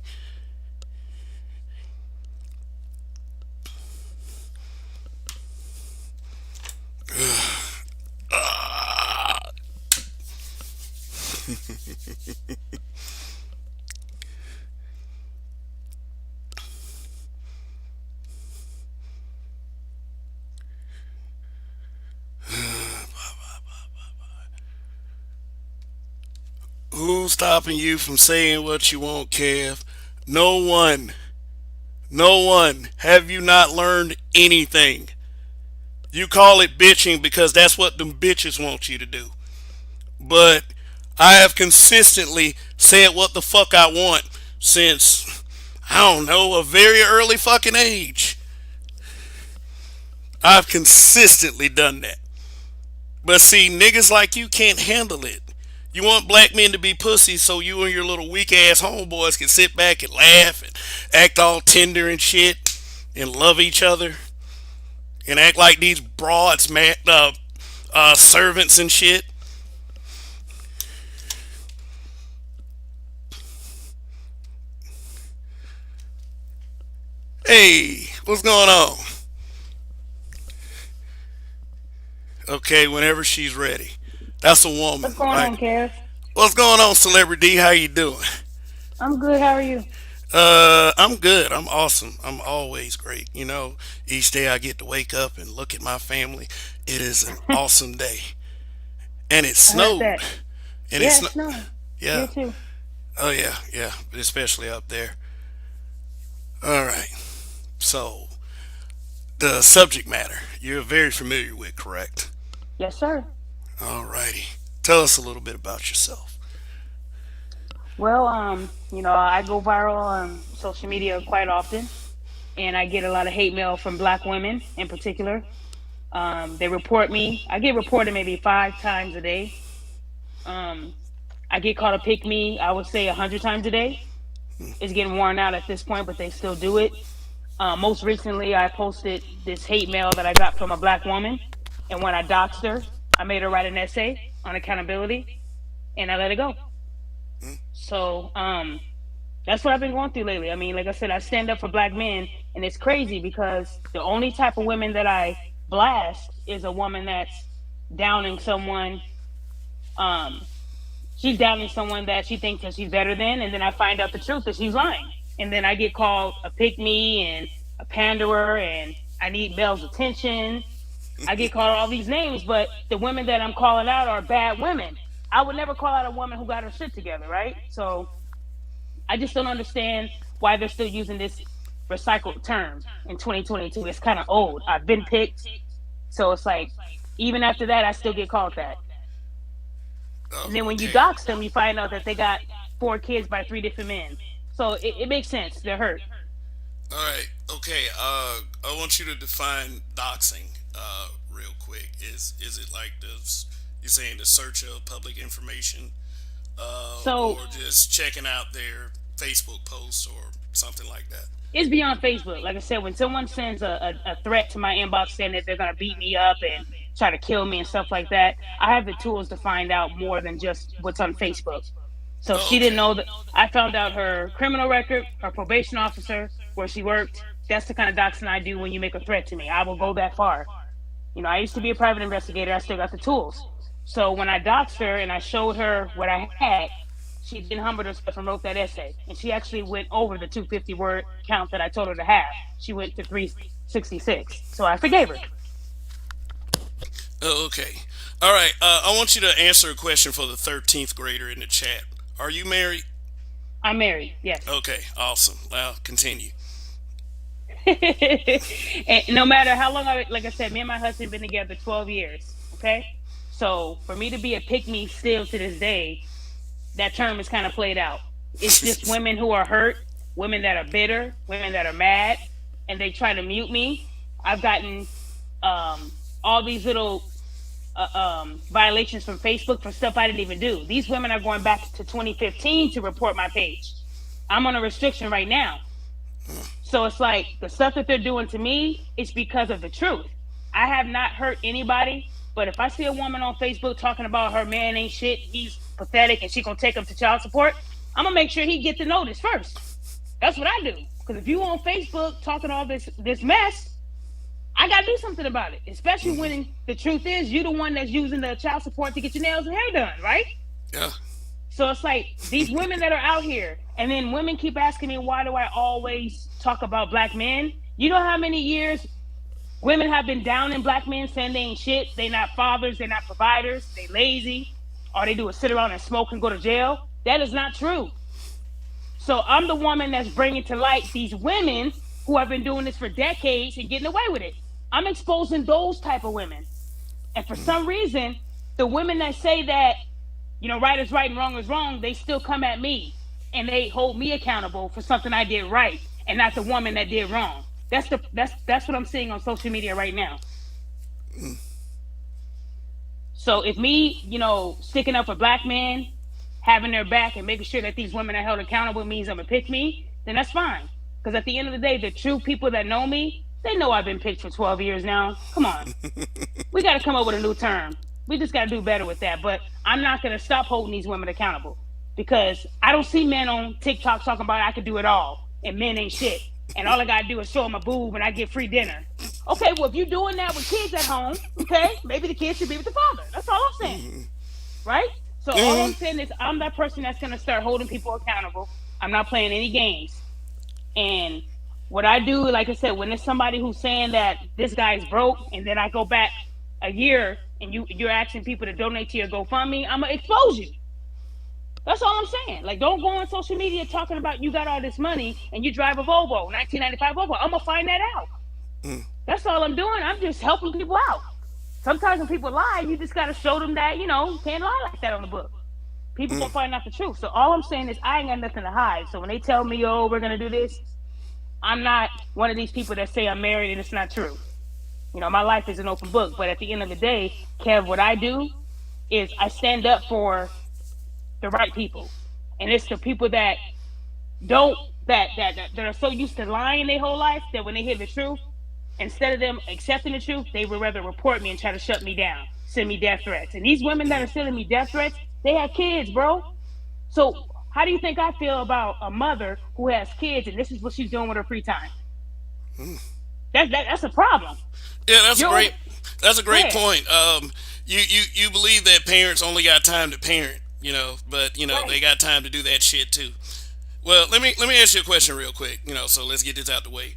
Who's stopping you from saying what you want, Kev? No one. No one. Have you not learned anything? You call it bitching because that's what them bitches want you to do. But I have consistently said what the fuck I want since, I don't know, a very early fucking age. I've consistently done that. But see, niggas like you can't handle it. You want black men to be pussies so you and your little weak ass homeboys can sit back and laugh and act all tender and shit and love each other and act like these broads, man, servants and shit. Hey, what's going on? Okay, whenever she's ready. That's a woman, What's going right? on, Kev? What's going on, Celebrity? How you doing? I'm good. How are you? I'm good. I'm awesome. I'm always great. You know, each day I get to wake up and look at my family. It is an awesome day. And it I heard snowed. that. And Yeah, it's it's snowing yeah. here too. Oh yeah, yeah. Especially up there. All right. So the subject matter you're very familiar with, correct? Yes, sir. All righty. Tell us a little bit about yourself. Well, I go viral on social media quite often, and I get a lot of hate mail from black women in particular. They report me. I get reported maybe 5 times a day. Um, I get called a pick me. I would say 100 times a day. It's getting worn out at this point, but they still do it. Most recently, I posted this hate mail that I got from a black woman, and when I doxed her, I made her write an essay on accountability, and I let it go. So that's what I've been going through lately. I mean, like I said, I stand up for black men, and it's crazy because the only type of women that I blast is a woman that's downing someone. Um, she's downing someone that she thinks that she's better than, and then I find out the truth that she's lying, and then I get called a pick me and a panderer, and I need male's attention. I get called all these names, but the women that I'm calling out are bad women. I would never call out a woman who got her shit together, right? So I just don't understand why they're still using this recycled term in 2022. It's kind of old. I've been picked, so it's like even after that, I still get called that. And Oh, then when you okay. dox them, you find out that they got 4 kids by 3 different men. So it makes sense. They're hurt. All right. Okay. I want you to define doxing. Real quick. Is it like this? You're saying the search of public information, So or just checking out their Facebook posts or something like that? it's beyond Facebook. Like I said, when someone sends a threat to my inbox saying that they're going to beat me up and try to kill me and stuff like that, I have the tools to find out more than just what's on Facebook. So Oh, she didn't okay. know that. I found out her criminal record, her probation officer, where she worked. That's the kind of doxing I do when you make a threat to me. I will go that far. I used to be a private investigator. I still got the tools. So when I doxed her and I showed her what I had, she then humbled herself and wrote that essay. And she actually went over the 250 word count that I told her to have. She went to 366. So I forgave her. Oh, okay. All right. I want you to answer a question for the 13th grader in the chat. Are you married? I'm married. Yes. Okay. Awesome. Well, continue. And no matter how long like I said, me and my husband been together 12 years. Okay. So for me to be a pick me still to this day, that term is kind of played out. It's just women who are hurt, women that are bitter, women that are mad, and they try to mute me. I've gotten all these little violations from Facebook for stuff I didn't even do. These women are going back to 2015 to report my page. I'm on a restriction right now. So it's like the stuff that they're doing to me is because of the truth. I have not hurt anybody, but if I see a woman on Facebook talking about her man ain't shit, he's pathetic, and she gonna take him to child support, I'm gonna make sure he get the notice first. That's what I do. Because if you on Facebook talking all this mess, I gotta do something about it. Especially when the truth is you the one that's using the child support to get your nails and hair done, right? Yeah. So it's like these women that are out here, and then women keep asking me, why do I always talk about black men? You know how many years women have been down in black men saying they ain't shit, they not fathers, they're not providers, they lazy, all they do is sit around and smoke and go to jail? That is not true. So I'm the woman that's bringing to light these women who have been doing this for decades and getting away with it. I'm exposing those type of women. And for some reason, the women that say that, right is right and wrong is wrong, they still come at me and they hold me accountable for something I did right and not the woman that did wrong. That's what I'm seeing on social media right now. So if me, sticking up for black men, having their back and making sure that these women are held accountable means I'm a pick me, then that's fine. Because at the end of the day, the true people that know me, they know I've been picked for 12 years now. Come on. We got to come up with a new term. We just got to do better with that. But I'm not going to stop holding these women accountable because I don't see men on TikTok talking about I could do it all and men ain't shit. And all I got to do is show them a boob and I get free dinner. Okay, well, if you're doing that with kids at home, okay, maybe the kids should be with the father. That's all I'm saying. Right? So all I'm saying is I'm that person that's going to start holding people accountable. I'm not playing any games. And what I do, like I said, when there's somebody who's saying that this guy's broke, and then I go back a year and you're asking people to donate to your GoFundMe, I'm gonna expose you. That's all I'm saying. Like, don't go on social media talking about you got all this money and you drive a Volvo, 1995 Volvo. I'm gonna find that out. That's all I'm doing. I'm just helping people out. Sometimes when people lie, you just gotta show them that you can't lie like that on the book. People gonna find out the truth. So all I'm saying is I ain't got nothing to hide. So when they tell me, oh, we're gonna do this, I'm not one of these people that say I'm married and it's not true. My life is an open book. But at the end of the day, Kev, what I do is I stand up for the right people. And it's the people that don't that are so used to lying their whole life that when they hear the truth, instead of them accepting the truth, they would rather report me and try to shut me down, send me death threats. And these women that are sending me death threats, they have kids, bro. So how do you think I feel about a mother who has kids and this is what she's doing with her free time? That's a problem. Yeah, that's a You're great that's a great yeah, point. You believe that parents only got time to parent, but right. they got time to do that shit too. Well, let me ask you a question real quick. So let's get this out the way.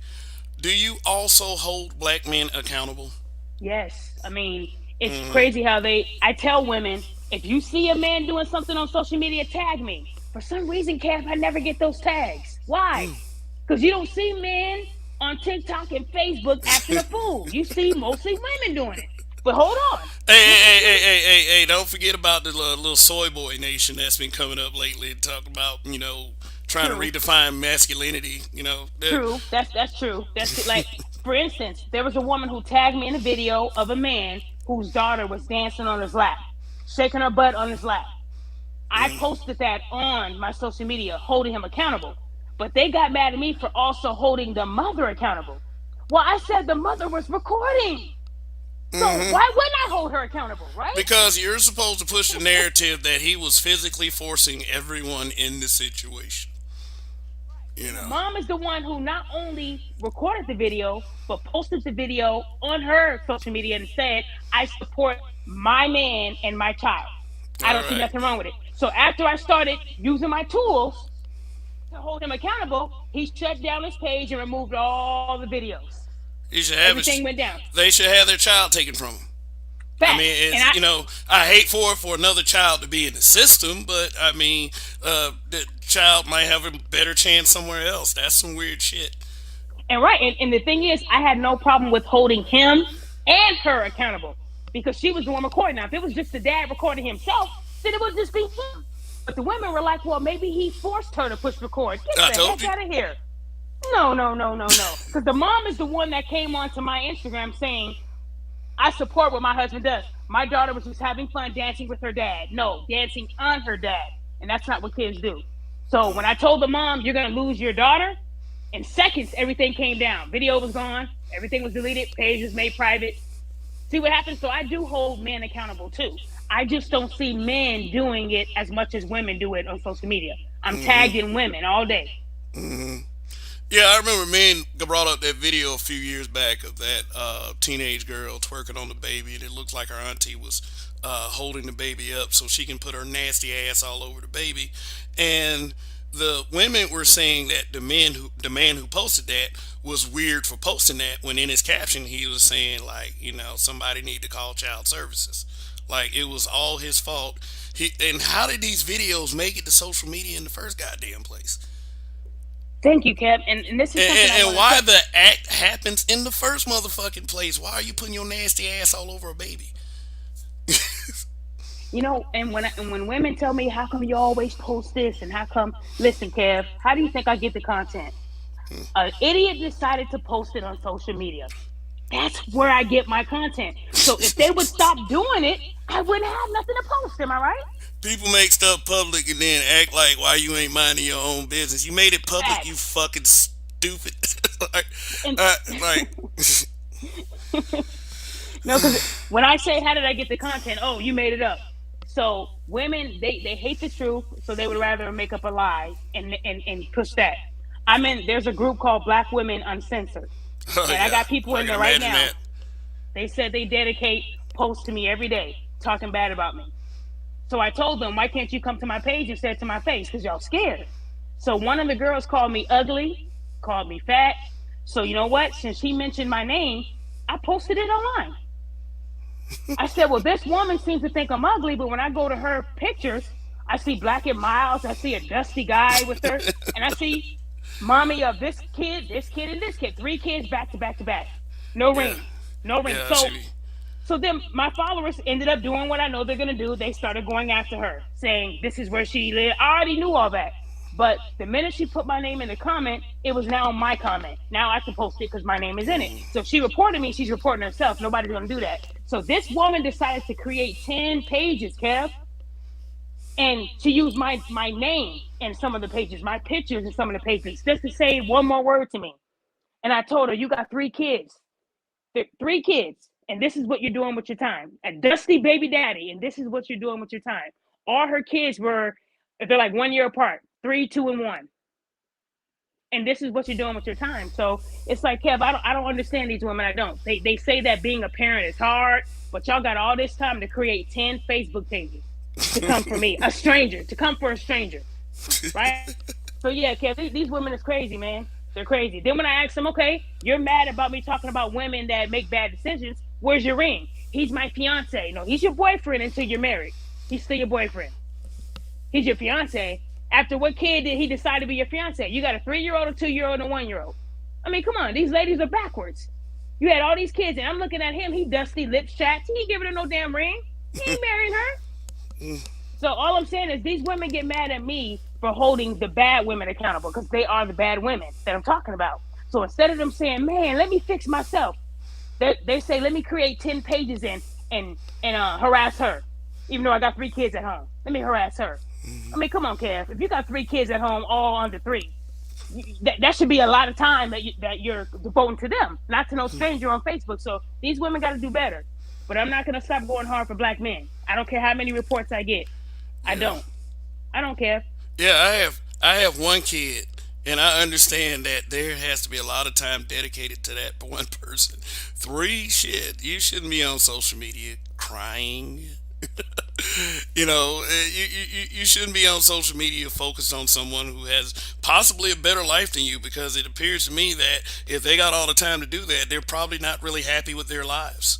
Do you also hold black men accountable? Yes. I mean, it's crazy how I tell women, if you see a man doing something on social media, tag me. For some reason, Kev, I never get those tags. Why? Because you don't see men on TikTok and Facebook acting a fool. You see mostly women doing it. But hold on. Hey, Look at hey, the hey, truth. hey, hey, hey! Don't forget about the little soy boy nation that's been coming up lately. Talking about trying to True. redefine masculinity. True. That's true. That's true. Like, for instance, there was a woman who tagged me in a video of a man whose daughter was dancing on his lap, shaking her butt on his lap. I posted that on my social media, holding him accountable. But they got mad at me for also holding the mother accountable. Well, I said the mother was recording. So why wouldn't I hold her accountable, right? Because you're supposed to push the narrative that he was physically forcing everyone in the situation. You And the know. mom is the one who not only recorded the video, but posted the video on her social media and said, I support my man and my child. I All don't see right. nothing wrong with it. So after I started using my tools to hold him accountable, he shut down his page and removed all the videos. He should have Everything his. went down. They should have their child taken from him. I mean, Facts. And I I hate for another child to be in the system, but I mean, the child might have a better chance somewhere else. That's some weird shit. And right, and the thing is, I had no problem with holding him and her accountable because she was the one recording. Now, if it was just the dad recording himself, then it would just be him. But the women were like, well, maybe he forced her to push record. Get I the told heck you. out of here. No, no, no, no, no. Because the mom is the one that came onto my Instagram saying, I support what my husband does. My daughter was just having fun dancing with her dad. No, dancing on her dad. And that's not what kids do. So when I told the mom, you're going to lose your daughter, in seconds, everything came down. Video was gone. Everything was deleted. Page was made private. See what happens? So I do hold men accountable too. I just don't see men doing it as much as women do it on social media. I'm tagged in women all day. Yeah, I remember men brought up that video a few years back of that teenage girl twerking on the baby, and it looked like her auntie was holding the baby up so she can put her nasty ass all over the baby. And the women were saying that the man who posted that was weird for posting that, when in his caption he was saying, like, somebody need to call child services. Like, it was all his fault. And how did these videos make it to social media in the first goddamn place? Thank you, Kev. And this is And, something I and, and want to why touch. the act happens in the first motherfucking place? Why are you putting your nasty ass all over a baby? And when women tell me, how come you always post this, and how come, listen, Kev, how do you think I get the content? An idiot decided to post it on social media. That's where I get my content. So if they would stop doing it, I wouldn't have nothing to post. Am I right? People make stuff public and then act like why you ain't minding your own business. You made it public, you Facts. fucking stupid. like, And like, no, because when I say how did I get the content, oh, you made it up. So women, they hate the truth, so they would rather make up a lie and push that. I'm in. There's a group called Black Women Uncensored, oh and I yeah, got people I in can there right imagine now. that. They said they dedicate posts to me every day, talking bad about me. So I told them, why can't you come to my page and say it to my face? Because y'all scared. So one of the girls called me ugly, called me fat. So you know what? Since he mentioned my name, I posted it online. I said, well, this woman seems to think I'm ugly, but when I go to her pictures, I see Black and Miles, I see a dusty guy with her, and I see mommy of this kid, and this kid. Three kids back to back to back. No Yeah, ring. No ring. yeah, So she. so then my followers ended up doing what I know they're gonna do. They started going after her, saying this is where she lived. I already knew all that. But the minute she put my name in the comment, it was now my comment. Now I can post it because my name is in it. So if she reported me, she's reporting herself. Nobody's gonna do that. So this woman decided to create 10 pages, Kev, and to use my name in some of the pages, my pictures in some of the pages, just to say one more word to me. And I told her, you got three kids. Three kids, and this is what you're doing with your time. A dusty baby daddy, and this is what you're doing with your time. All her kids were, they're like 1 year apart, three, two, and one. And this is what you're doing with your time. So it's like, Kev, I don't understand these women. I don't. They say that being a parent is hard, but y'all got all this time to create 10 Facebook pages to come for me, a stranger, to come for a stranger, right? So yeah, Kev, these women is crazy, man. They're crazy. Then when I ask them, okay, you're mad about me talking about women that make bad decisions. Where's your ring? He's my fiance. No, he's your boyfriend until you're married. He's still your boyfriend. He's your fiance. After what kid did he decide to be your fiance? You got a 3-year old, a 2-year old, and a 1-year old. I mean, come on, these ladies are backwards. You had all these kids, and I'm looking at him. He dusty lips chaps. He ain't giving her no damn ring. He ain't marrying her. So all I'm saying is these women get mad at me for holding the bad women accountable because they are the bad women that I'm talking about. So instead of them saying, "Man, let me fix myself," they say, "Let me create 10 pages and harass her," even though I got three kids at home. Let me harass her. I mean, come on, Kev. If you got three kids at home, all under three, that should be a lot of time that you're devoting to them, not to no stranger on Facebook. So these women got to do better. But I'm not gonna stop going hard for black men. I don't care how many reports I get. I Yeah, don't. I don't care. yeah. I have one kid, and I understand that there has to be a lot of time dedicated to that one person. Three, shit. You shouldn't be on social media crying. You shouldn't be on social media focused on someone who has possibly a better life than you, because it appears to me that if they got all the time to do that, they're probably not really happy with their lives.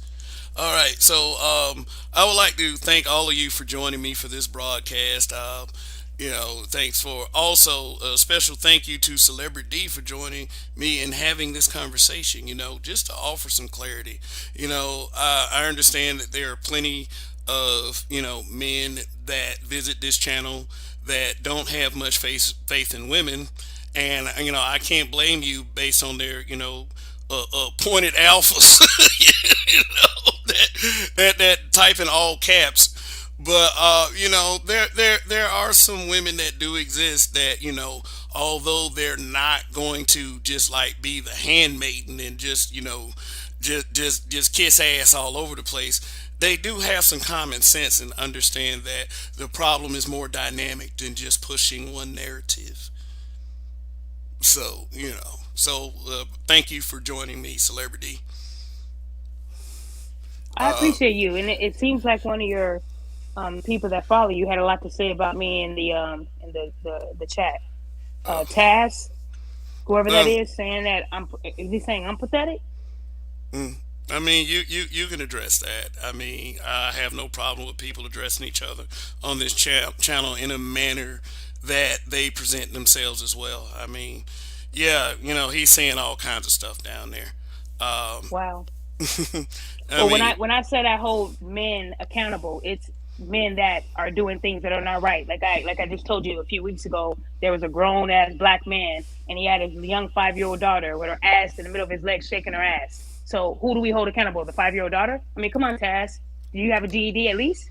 All right, so I would like to thank all of you for joining me for this broadcast. Thanks for also a special thank you to Celebrity D for joining me and having this conversation, just to offer some clarity. I understand that there are plenty of, men that visit this channel that don't have much faith in women. And, I can't blame you based on their, pointed alphas, that type in all caps. But there are some women that do exist that although they're not going to just like be the handmaiden and just just kiss ass all over the place. They do have some common sense and understand that the problem is more dynamic than just pushing one narrative. So thank you for joining me, Celebrity. I appreciate you, and it seems like one of your people that follow you had a lot to say about me in the chat. Taz, whoever that Um, is, saying that is he saying I'm pathetic? mm, I mean, you can address that. I mean, I have no problem with people addressing each other on this channel in a manner that they present themselves as well. I mean, yeah, he's saying all kinds of stuff down there. Um, Wow. I Well, mean, when I said I hold men accountable, it's men that are doing things that are not right. Like I just told you a few weeks ago, there was a grown ass black man, and he had his young 5 year old daughter with her ass in the middle of his legs shaking her ass. So who do we hold accountable? The 5 year old daughter? I mean, come on, Taz. Do you have a GED at least?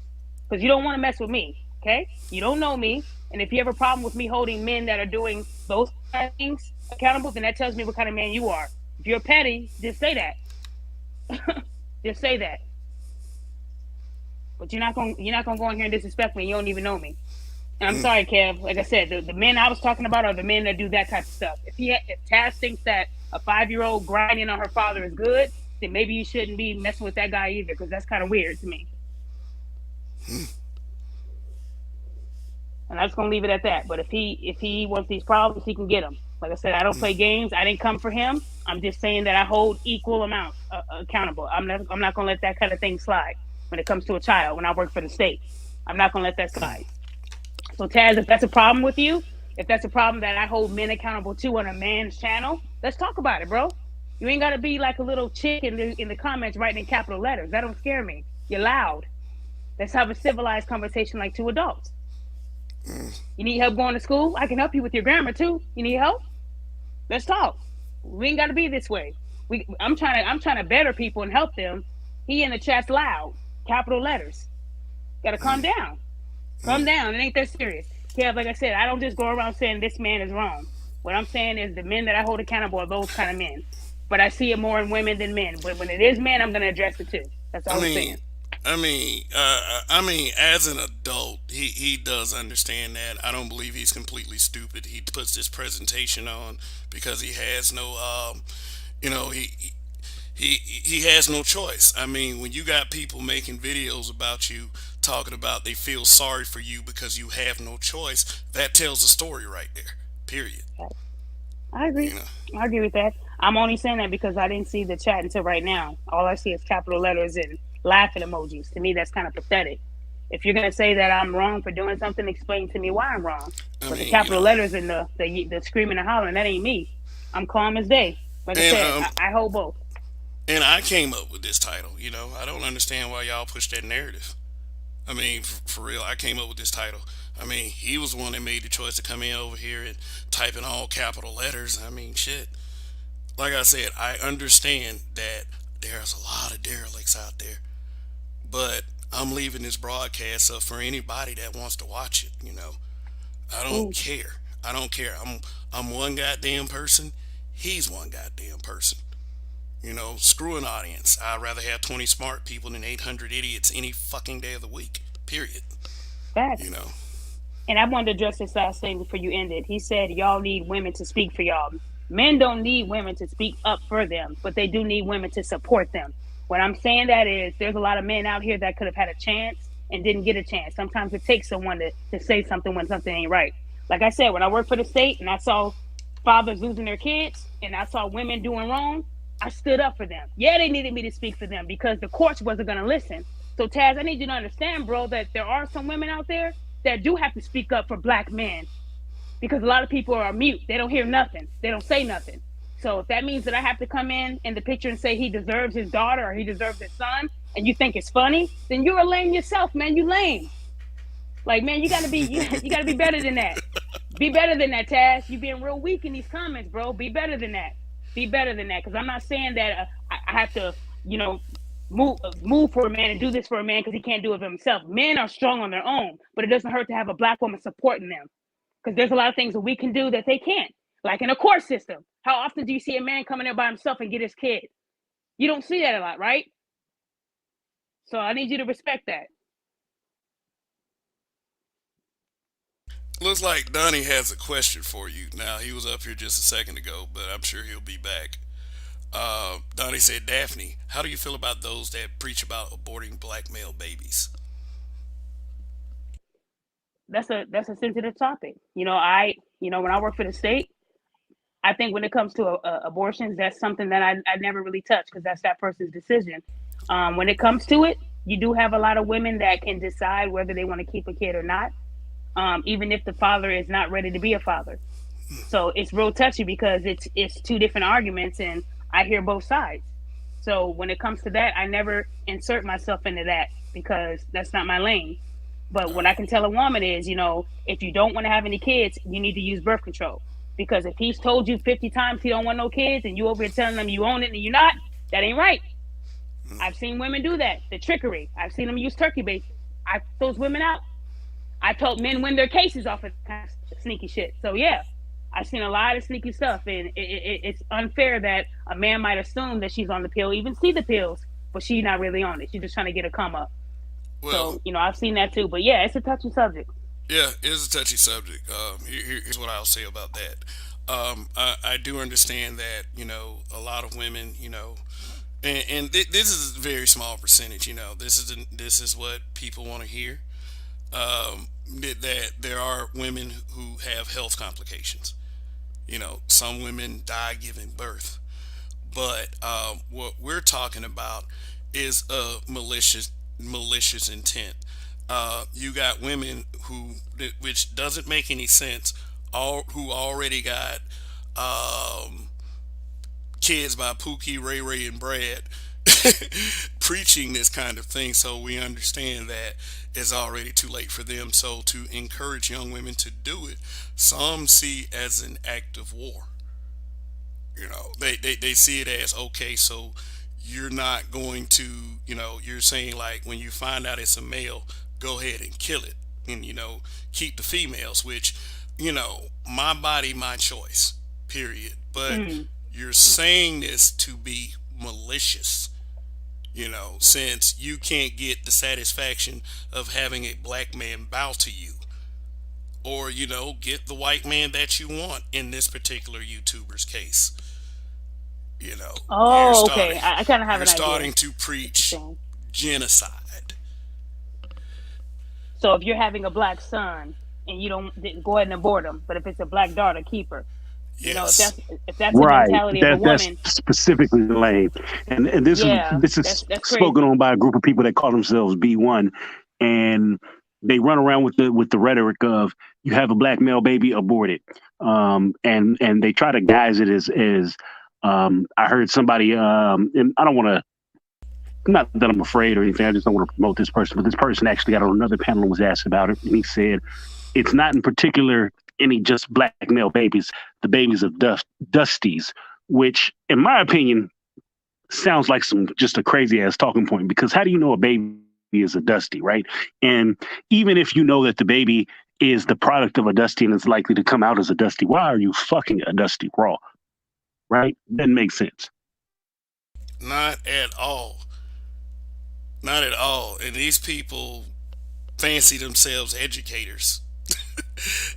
Because you don't want to mess with me. Okay, you don't know me, and if you have a problem with me holding men that are doing those kind of things accountable, then that tells me what kind of man you are. If you're petty, just say that. Just say that. But you're not gonna go in here and disrespect me. You don't even know me. And I'm mm, sorry, Kev. Like I said, the men I was talking about are the men that do that type of stuff. If Taz thinks that a 5 year old grinding on her father is good, then maybe you shouldn't be messing with that guy either, because that's kind of weird to me. And I'm just gonna leave it at that. But if he wants these problems, he can get them. Like I said, I don't play games. I didn't come for him. I'm just saying that I hold equal amounts accountable. I'm not gonna let that kind of thing slide when it comes to a child. When I work for the state, I'm not gonna let that slide. So Taz, if that's a problem with you, if that's a problem that I hold men accountable to on a man's channel, let's talk about it, bro. You ain't gotta be like a little chick in the comments writing in capital letters. That don't scare me. You're loud. Let's have a civilized conversation like two adults. mm. You need help going to school? I can help you with your grammar too. You need help? Let's talk. We ain't got to be this way. I'm trying to better people and help them. He in the chat's loud, capital letters. Got to calm down. Calm down. It ain't that serious. Kev, like I said, I don't just go around saying this man is wrong. What I'm saying is the men that I hold accountable are those kind of men. But I see it more in women than men. But when it is men, I'm gonna address it too. That's I all I'm mean, saying. as an adult, he does understand that. I don't believe he's completely stupid. He puts this presentation on because he has no, you know, he has no choice. I mean, when you got people making videos about you talking about they feel sorry for you because you have no choice, that tells the story right there. Period. I You agree. know. I agree with that. I'm only saying that because I didn't see the chat until right now. All I see is capital letters and laughing emojis. To me, that's kind of pathetic. If you're gonna say that I'm wrong for doing something, explain to me why I'm wrong. I But the mean, capital letters and the screaming and hollering, that ain't me. I'm calm as day. Like I and said, um, I hold both. and I came up with this title. I don't understand why y'all push that narrative. I mean, for real, I came up with this title. I mean, he was the one that made the choice to come in over here and type in all capital letters. I mean, shit. Like I said, I understand that there's a lot of derelicts out there, but I'm leaving this broadcast up for anybody that wants to watch it. I don't Ooh, care. I don't care. I'm one goddamn person. He's one goddamn person. Screw an audience. I'd rather have 20 smart people than 800 idiots any fucking day of the week. Period. You facts. know. And I wanted to address this last thing before you ended. He said y'all need women to speak for y'all. Men don't need women to speak up for them, but they do need women to support them. What I'm saying that is there's a lot of men out here that could have had a chance and didn't get a chance. Sometimes it takes someone to say something when something ain't right. Like I said, when I worked for the state and I saw fathers losing their kids and I saw women doing wrong, I stood up for them. Yeah, they needed me to speak for them because the courts wasn't going to listen. So Taz, I need you to understand, bro, that there are some women out there that do have to speak up for black men, because a lot of people are mute. They don't hear nothing. They don't say nothing. So if that means that I have to come in the picture and say he deserves his daughter or he deserves his son, and you think it's funny, then you're a lame yourself, man. You lame. Like, man, you gotta be better than that. Be better than that, Taz. You being real weak in these comments, bro. Be better than that. Be better than that. Because I'm not saying that I have to, you know, move for a man and do this for a man because he can't do it for himself. Men are strong on their own, but it doesn't hurt to have a black woman supporting them. Because there's a lot of things that we can do that they can't. Like in a court system. How often do you see a man come in there by himself and get his kid? You don't see that a lot, right? So I need you to respect that. Looks like Donnie has a question for you. Now, he was up here just a second ago, but I'm sure he'll be back. Donnie said, Daphne, how do you feel about those that preach about aborting black male babies? That's a sensitive topic. When I work for the state, I think when it comes to abortions, that's something that I never really touch because that's that person's decision. When it comes to it, you do have a lot of women that can decide whether they want to keep a kid or not, even if the father is not ready to be a father. So it's real touchy because it's two different arguments, and I hear both sides. So when it comes to that, I never insert myself into that because that's not my lane. But what I can tell a woman is, if you don't want to have any kids, you need to use birth control. Because if he's told you 50 times he don't want no kids and you over here telling him you own it and you're not, that ain't right. I've seen women do that. The trickery. I've seen them use turkey bait. I put those women out. I told men win their cases off of kind of sneaky shit. So yeah, I've seen a lot of sneaky stuff, and it's unfair that a man might assume that she's on the pill, even see the pills, but she's not really on it. She's just trying to get a come up. Well, So I've seen that too. But yeah, it's a touchy subject. yeah, it is a touchy subject. Here's what I'll say about that. I do understand that, a lot of women, this is a very small percentage. This is what people want to hear. That there are women who have health complications. Some women die giving birth, but what we're talking about is a malicious intent. You got women which doesn't make any sense, all who already got um, kids by Pookie, Ray Ray, and Brad preaching this kind of thing. So we understand that it's already too late for them. So to encourage young women to do it, some see as an act of war. They see it as okay. So you're not going to, you're saying like when you find out it's a male, go ahead and kill it, and keep the females. Which, my body, my choice. Period. But Mm. you're saying this to be malicious, since you can't get the satisfaction of having a black man bow to you, or, get the white man that you want in this particular YouTuber's case. You know, you're Oh, okay. starting I kind of have you're an idea. starting to What you're preach saying. genocide. So if you're having a black son and you don't go ahead and abort him, but if it's a black daughter, keep her. If Yes. that's the Right. mentality of a That's woman, specifically lame. And this is yeah, this is that's spoken crazy. on by a group of people that call themselves B1, and they run around with the rhetoric of you have a black male baby, abort it. And they try to guise it as I heard somebody and I don't want to, not that I'm afraid or anything, I just don't want to promote this person, but this person actually got on another panel and was asked about it, and he said it's not in particular any just black male babies, the babies of dusties, which, in my opinion, sounds like some just a crazy ass talking point. Because how do you know a baby is a dusty, right? And even if you know that the baby is the product of a dusty and is likely to come out as a dusty, why are you fucking a dusty raw? Right? Doesn't make sense. Not at all. Not at all. And these people fancy themselves educators.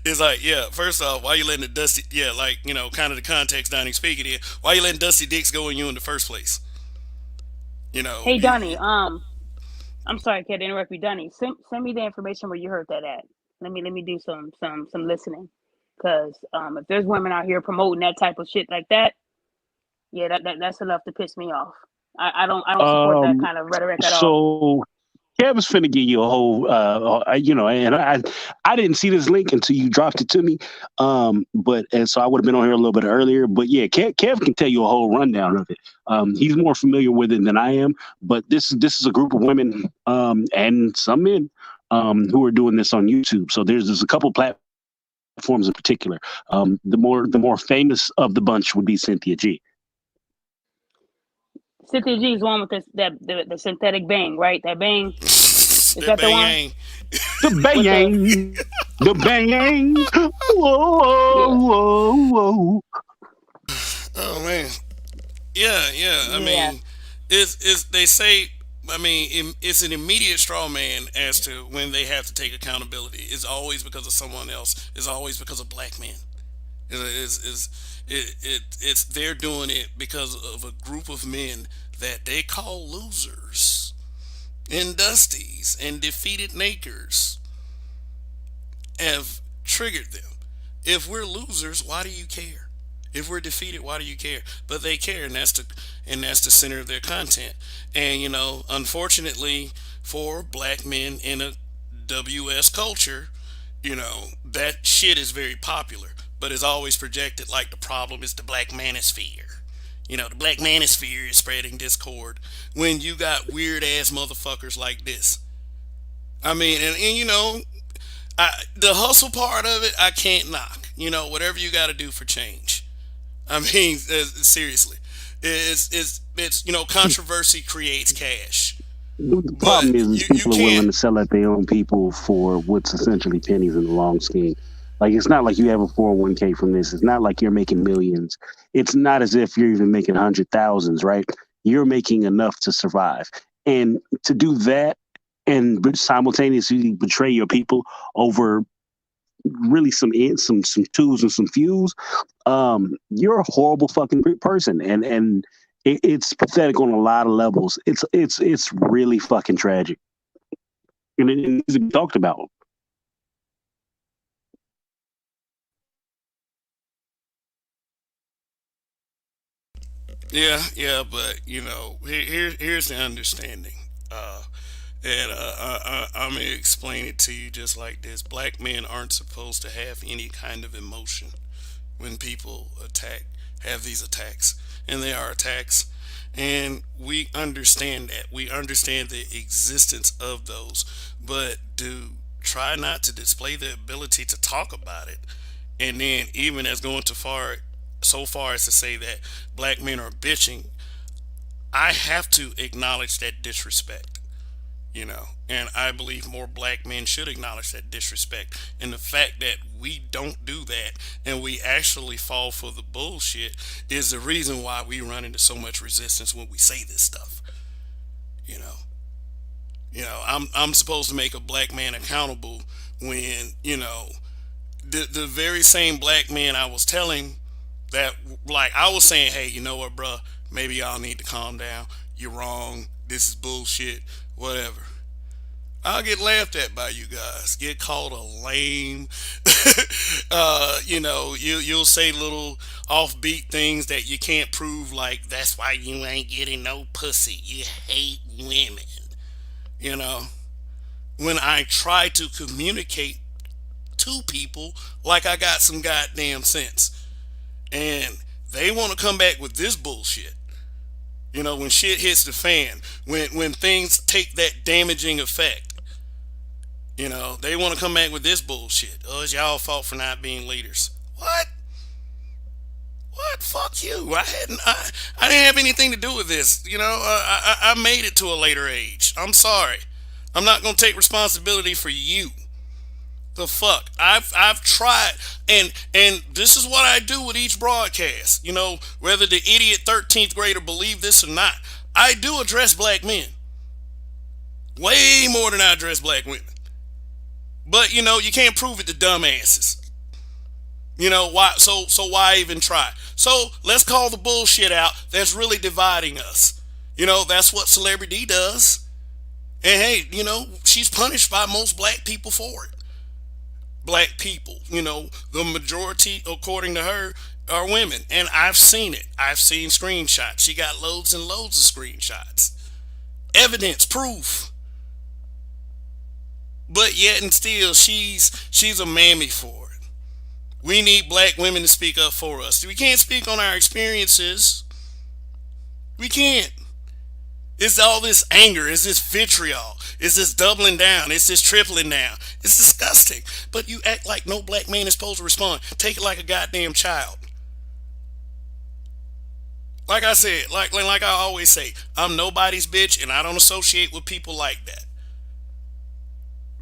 It's like, yeah, first off, why you letting the dusty, yeah, like, kind of the context Donnie speaking in, why you letting dusty dicks go in you in the first place? You know, Hey, you, Donnie. I'm sorry, kid, to interrupt you, Donnie. Send me the information where you heard that at. Let me do some listening, because if there's women out here promoting that type of shit like that, yeah, that's enough to piss me off. I don't support that Um, kind of rhetoric at all. so Kevin's finna give you a whole, and I didn't see this link until you dropped it to me. But and so I would have been on here a little bit earlier. But yeah, Kev can tell you a whole rundown of it. He's more familiar with it than I am. But this is a group of women, and some men, who are doing this on YouTube. So there's a couple platforms in particular. The more famous of the bunch would be Cynthia G. Cynthia G is the one with the synthetic bang, right? That bang. Is That that the bang one ain't. The with the? bang, the bang. Whoa, Yeah, whoa, whoa. Oh man. Yeah, yeah. I yeah. mean, it's they say. I mean, it's an immediate straw man as to when they have to take accountability. It's always because of someone else. It's always because of black men. It's they're doing it because of a group of men that they call losers and dusties and defeated nakers have triggered them. If we're losers, why do you care? If we're defeated, why do you care? But they care, and that's the center of their content. And unfortunately, for black men in a WS culture, that shit is very popular. But it's always projected like the problem is the black manosphere. The black manosphere is spreading discord when you got weird ass motherfuckers like this. I mean, and the hustle part of it, I can't knock. Whatever you got to do for change. I mean, seriously, it's controversy creates cash, The but problem is you people are willing can't. to sell out their own people for what's essentially pennies in the long scheme. Like it's not like you have a 401k from this. It's not like you're making millions. It's not as if you're even making hundred thousands, right? You're making enough to survive, and to do that and simultaneously betray your people over really some tools and some fuels, you're a horrible fucking person, and it's pathetic on a lot of levels. It's really fucking tragic, and it needs to be talked about. Yeah, yeah, but here's the understanding, and I'm gonna explain it to you just like this: black men aren't supposed to have any kind of emotion when people have these attacks, and they are attacks, and we understand that. We understand the existence of those, but do try not to display the ability to talk about it, and then even as going too far, so far as to say that black men are bitching. I have to acknowledge that disrespect, and I believe more black men should acknowledge that disrespect. And the fact that we don't do that and we actually fall for the bullshit is the reason why we run into so much resistance when we say this stuff. You know, I'm supposed to make a black man accountable when the very same black man I was telling that, like, I was saying, hey, you know what, bruh, maybe y'all need to calm down. You're wrong. This is bullshit. Whatever. I'll get laughed at by you guys. Get called a lame. You'll say little offbeat things that you can't prove, like that's why you ain't getting no pussy. You hate women. You know, when I try to communicate to people like I got some goddamn sense, and they want to come back with this bullshit. When shit hits the fan, when things take that damaging effect, they want to come back with this bullshit. Oh, it's y'all fault for not being leaders. What? What? Fuck you. I didn't have anything to do with this. I made it to a later age. I'm sorry. I'm not gonna take responsibility for you. The fuck? I've tried, and this is what I do with each broadcast. Whether the idiot 13th grader believe this or not, I do address black men way more than I address black women. But you can't prove it to dumbasses. Why? So why even try? So let's call the bullshit out. That's really dividing us. That's what celebrity does. And hey, she's punished by most black people for it. Black people, the majority, according to her, are women. And I've seen it. I've seen screenshots. She got loads and loads of screenshots. Evidence, proof. But yet and still, she's a mammy for it. We need black women to speak up for us. We can't speak on our experiences. We can't. It's all this anger. It's this vitriol. It's this doubling down. It's this tripling down. It's disgusting. But you act like no black man is supposed to respond. Take it like a goddamn child. Like I said, like I always say, I'm nobody's bitch, and I don't associate with people like that.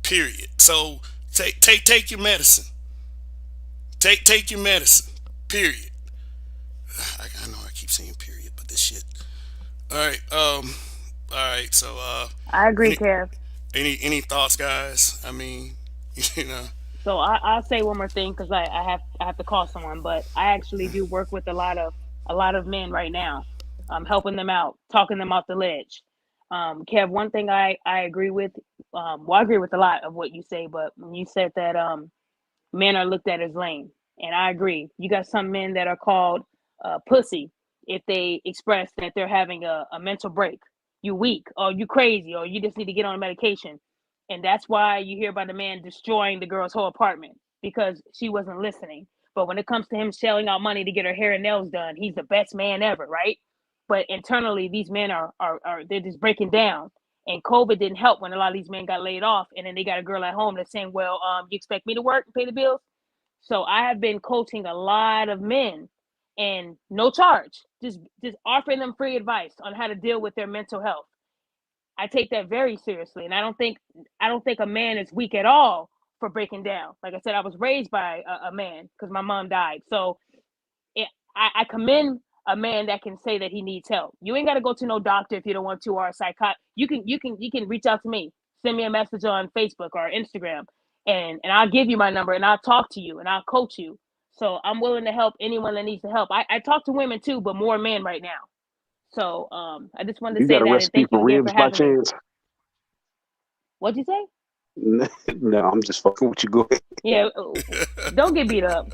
Period. So take your medicine. Take your medicine. Period. I know I keep saying period, but this shit. All right. All right. So I agree, any Kev. any thoughts, guys? I mean, you know. So I'll say one more thing because I have to call someone, but I actually do work with a lot of men right now, helping them out, talking them off the ledge. Kev, one thing I agree with, well, I agree with a lot of what you say, but when you said that men are looked at as lame. And I agree. You got some men that are called pussy if they express that they're having a mental break. You weak, or you crazy, or you just need to get on medication. And that's why you hear about the man destroying the girl's whole apartment because she wasn't listening. But when it comes to him shelling out money to get her hair and nails done, he's the best man ever, right? But internally, these men are they're just breaking down. And COVID didn't help when a lot of these men got laid off, and then they got a girl at home that's saying, "Well, you expect me to work and pay the bills?" So I have been coaching a lot of men, and no charge, just offering them free advice on how to deal with their mental health. I take that very seriously, and I don't think a man is weak at all for breaking down. Like I said, I was raised by a man because my mom died, so I commend a man that can say that he needs help. You ain't got to go to no doctor if you don't want to, or a psychiatrist. You can reach out to me. Send me a message on Facebook or Instagram, and I'll give you my number and I'll talk to you and I'll coach you. So I'm willing to help anyone that needs the help. I talk to women too, but more men right now. So I just wanted to You say got a that, and recipe thank you for again for ribs by having me. chance? What'd you say? No, I'm just fucking with you. Go ahead. Yeah, don't get beat up.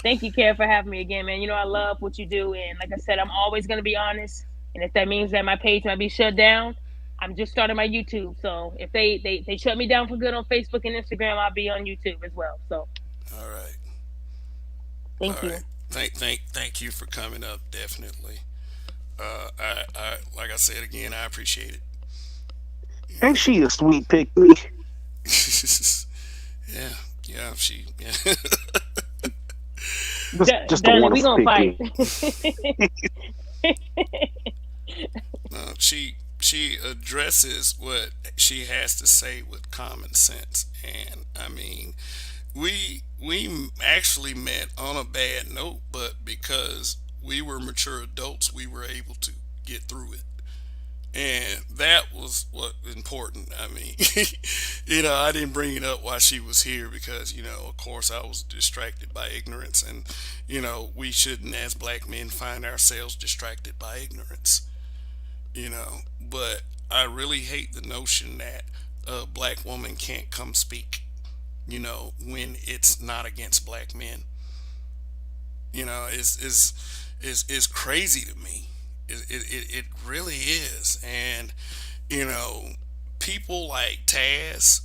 Thank you, Kara, for having me again, man. You know I love what you do, and like I said, I'm always gonna be honest. And if that means that my page might be shut down, I'm just starting my YouTube. So if they shut me down for good on Facebook and Instagram, I'll be on YouTube as well. So All right. All thank right. you. Thank you for coming up. Definitely. I like I said again, I appreciate it. You Ain't know. she a sweet pick me? Yeah. Yeah. Yeah. Just a Darling, we wonderful gonna pick fight. me. She addresses what she has to say with common sense, and I mean, we actually met on a bad note, but because we were mature adults, we were able to get through it. And that was what important. I mean, I didn't bring it up while she was here because, of course, I was distracted by ignorance, and we shouldn't, as black men, find ourselves distracted by ignorance. But I really hate the notion that a black woman can't come speak. When it's not against black men. Is crazy to me. It really is. And, you know, people like Taz,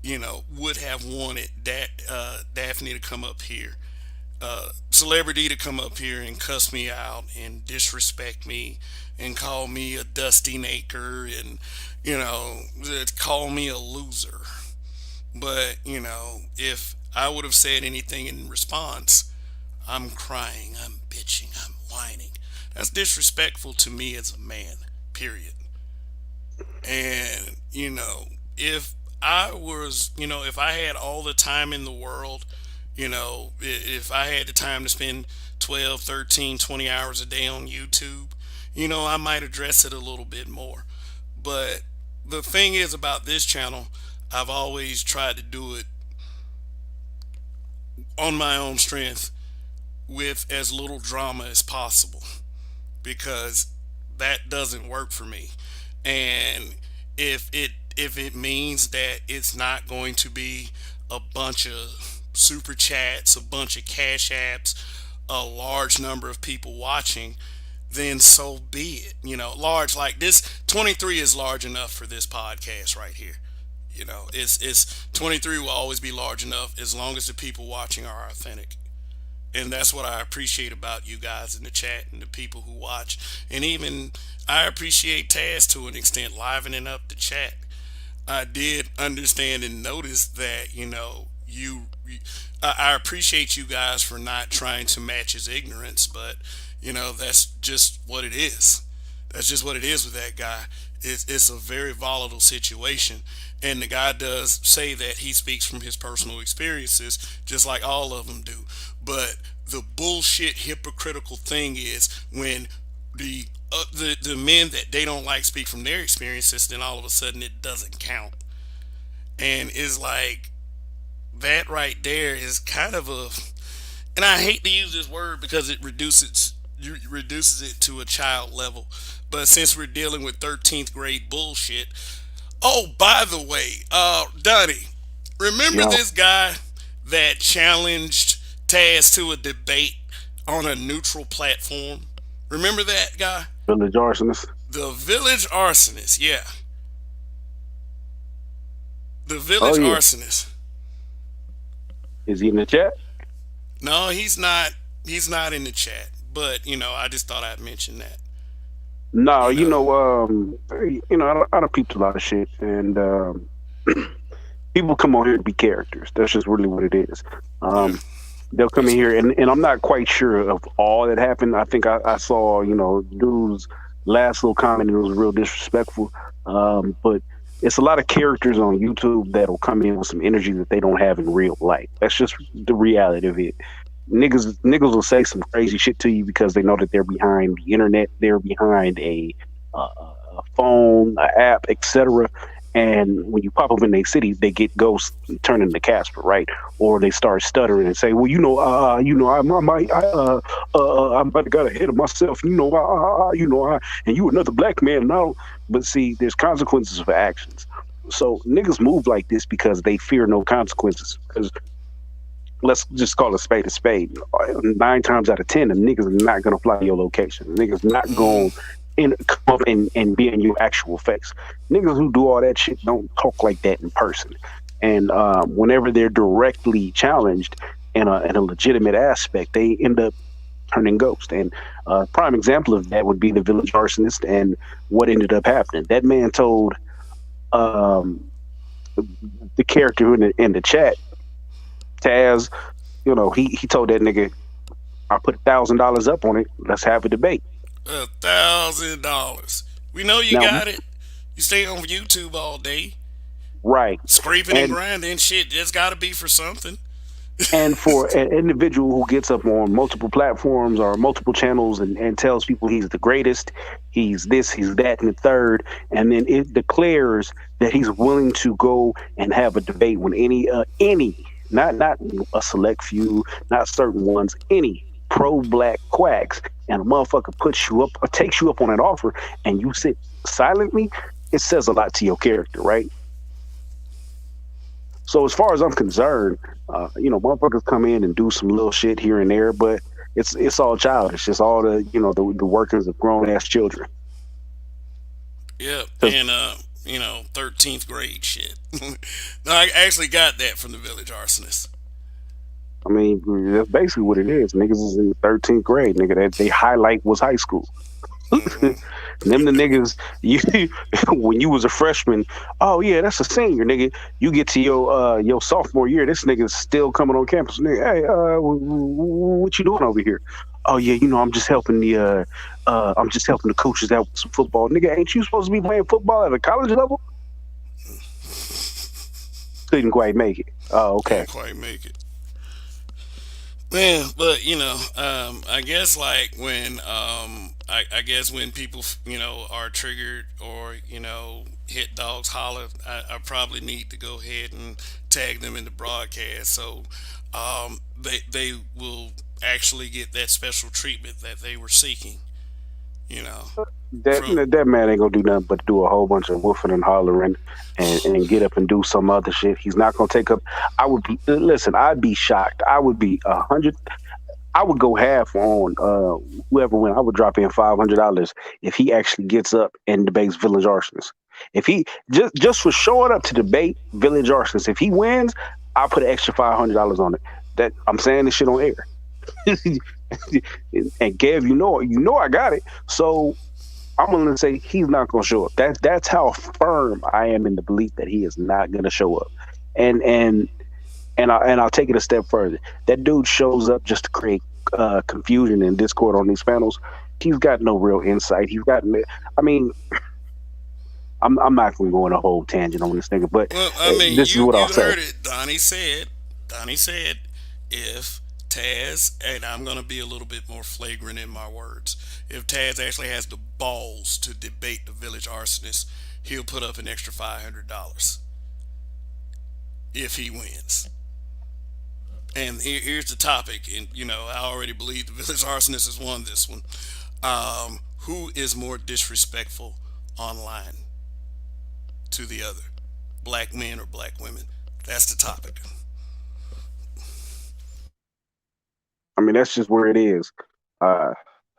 would have wanted that Daphne to come up here, celebrity to come up here and cuss me out and disrespect me and call me a dusty naker and, call me a loser. But, if I would have said anything in response, I'm crying, I'm bitching, I'm whining. That's disrespectful to me as a man, period. And, if if I had all the time in the world, if I had the time to spend 12, 13, 20 hours a day on YouTube, I might address it a little bit more. But the thing is about this channel, I've always tried to do it on my own strength with as little drama as possible because that doesn't work for me. And if it means that it's not going to be a bunch of super chats, a bunch of cash apps, a large number of people watching, then so be it. Large like this 23 is large enough for this podcast right here. It's 23 will always be large enough as long as the people watching are authentic. And that's what I appreciate about you guys in the chat and the people who watch. And even I appreciate Taz to an extent, livening up the chat. I did understand and notice that I appreciate you guys for not trying to match his ignorance, but that's just what it is. That's just what it is with that guy. It's a very volatile situation, and the guy does say that he speaks from his personal experiences, just like all of them do. But the bullshit hypocritical thing is when the men that they don't like speak from their experiences, then all of a sudden it doesn't count, and it's like that right there is kind of a, and I hate to use this word because it reduces it to a child level. But since we're dealing with 13th grade bullshit, oh, by the way, Donnie, remember Yo, this guy that challenged Taz to a debate on a neutral platform? Remember that guy? village arsonist. The village arsonist, yeah. The Oh village yeah, arsonist. is he in the chat? No, he's not. He's not in the chat. But I just thought I'd mention that. No, You know. I done peeped a lot of shit, and people come on here to be characters. That's just really what it is. Yeah. They'll come in That's what. here, and I'm not quite sure of all that happened. I think I saw, dude's last little comment, and it was real disrespectful. But it's a lot of characters on YouTube that'll come in with some energy that they don't have in real life. That's just the reality of it. Niggas will say some crazy shit to you because they know that they're behind the internet, they're behind a phone, an app, etc. And when you pop up in their city, they get ghosts and turn into Casper, right? Or they start stuttering and say, "Well, I'm about to get ahead of myself. And you another black man now." But see, there's consequences for actions. So niggas move like this because they fear no consequences. Because let's just call a spade a spade. 9 times out of 10, the niggas are not gonna fly to your location. The niggas not Mm, going come up and be in your actual face. Niggas who do all that shit don't talk like that in person. And whenever they're directly challenged in a legitimate aspect, they end up turning ghost. And prime example of that would be the village arsonist and what ended up happening. That man told um, the character in the chat, Taz, he told that nigga, I put $1,000 up on it. Let's have a debate. $1,000. We know you Now, got it. You stay on YouTube all day, right. scraping and And grinding shit. It's got to be for something. and for an individual who gets up on multiple platforms or multiple channels and tells people he's the greatest, he's this, he's that, and the third, and then it declares that he's willing to go and have a debate when any, not a select few, not certain ones, any pro-black quacks, and a motherfucker puts you up or takes you up on an offer, and you sit silently, it says a lot to your character, right? So as far as I'm concerned, motherfuckers come in and do some little shit here and there, but it's all childish. It's all the workings of grown ass children. Yep. 'Cause, And 13th grade shit. No, I actually got that from the village arsonist. I mean, that's basically what it is. Niggas is in the 13th grade, nigga. That they highlight was high school. Hmm. Them the niggas you when you was a freshman. Oh yeah, that's a senior, nigga. You get to your sophomore year, this nigga's still coming on campus. Nigga, hey, what you doing over here? Oh yeah, I'm just helping the coaches out with some football. Nigga, ain't you supposed to be playing football at a college level? Couldn't quite make it. Oh, okay. Can't quite make it. Yeah, but I guess like when I guess when people are triggered or hit dogs holler, I probably need to go ahead and tag them in the broadcast so they will actually get that special treatment that they were seeking. You know, That from that man ain't gonna do nothing but do a whole bunch of woofing and hollering and get up and do some other shit. He's not gonna take up. I would be listen. I'd be shocked. I would be 100. I would go half on whoever win. I would drop in $500 if he actually gets up and debates village arsonists. If he just for showing up to debate Village Arsonist, if he wins, I'll put an extra $500 on it. That I'm saying this shit on air. And Kev, I got it. So I'm gonna say he's not gonna show up. That's how firm I am in the belief that he is not gonna show up. And and I'll take it a step further. That dude shows up just to create confusion and discord on these panels. He's got no real insight. I mean, I'm not going to go on a whole tangent on this nigga, but Well, I mean, this is what I'll you say. heard it. Donnie said, if Taz, and I'm gonna be a little bit more flagrant in my words, if Taz actually has the balls to debate the village arsonist, he'll put up an extra $500 if he wins. And here's the topic, and I already believe the village arsonist has won this one. Who is more disrespectful online to the other, black men or black women? That's the topic. I mean, that's just where it is. Uh,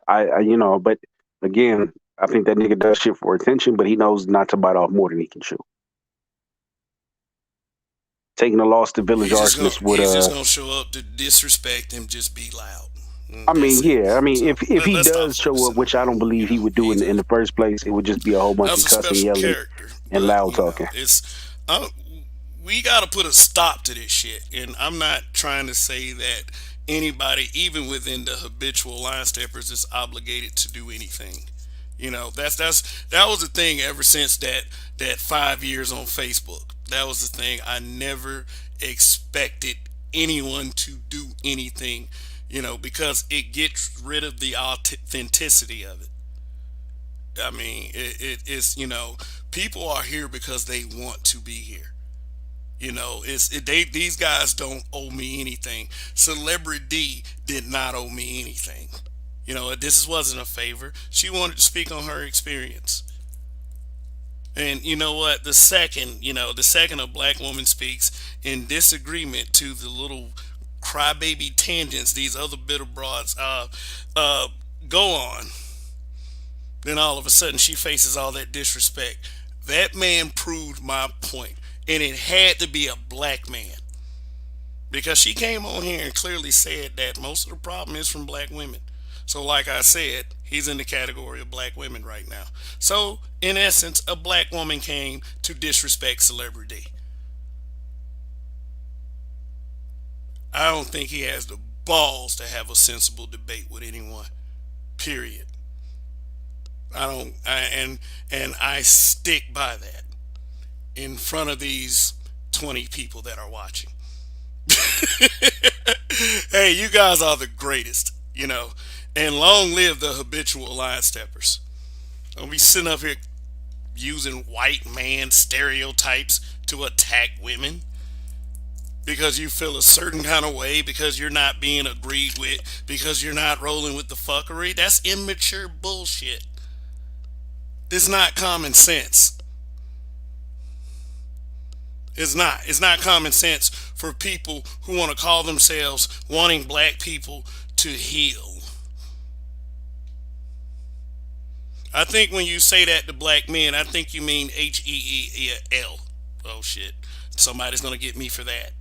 but again, I think that nigga does shit for attention, but he knows not to bite off more than he can chew. Taking a loss to Village Arsonist would he's just gonna show up to disrespect and just be loud. I That's mean, it. yeah. I mean, So if he let's stop does show up, focusing which on I don't him. believe he would do He's in a the first place, it would just be a whole bunch that's of a cussing, special yelling, character, and but loud talking. uh, we got to put a stop to this shit. And I'm not trying to say that anybody, even within the habitual line steppers, is obligated to do anything. That was the thing ever since that 5 years on Facebook. That was the thing. I never expected anyone to do anything, because it gets rid of the authenticity of it. I mean, it's people are here because they want to be here. These guys don't owe me anything. Celebrity D did not owe me anything. This wasn't a favor. She wanted to speak on her experience. And you know what? The second a black woman speaks in disagreement to the little crybaby tangents these other bitter broads uh, go on, then all of a sudden she faces all that disrespect. That man proved my point, and it had to be a black man, because she came on here and clearly said that most of the problem is from black women. So, like I said, he's in the category of black women right now. So, in essence, a black woman came to disrespect Celebrity. I don't think he has the balls to have a sensible debate with anyone. Period. I don't, and I stick by that in front of these 20 people that are watching. Hey, you guys are the greatest. And long live the habitual line steppers. Don't be sitting up here using white man stereotypes to attack women because you feel a certain kind of way, because you're not being agreed with, because you're not rolling with the fuckery. That's immature bullshit. It's not common sense. It's not. It's not common sense for people who want to call themselves wanting black people to heal. I think when you say that to black men, I think you mean HEEL. Oh shit. Somebody's going to get me for that.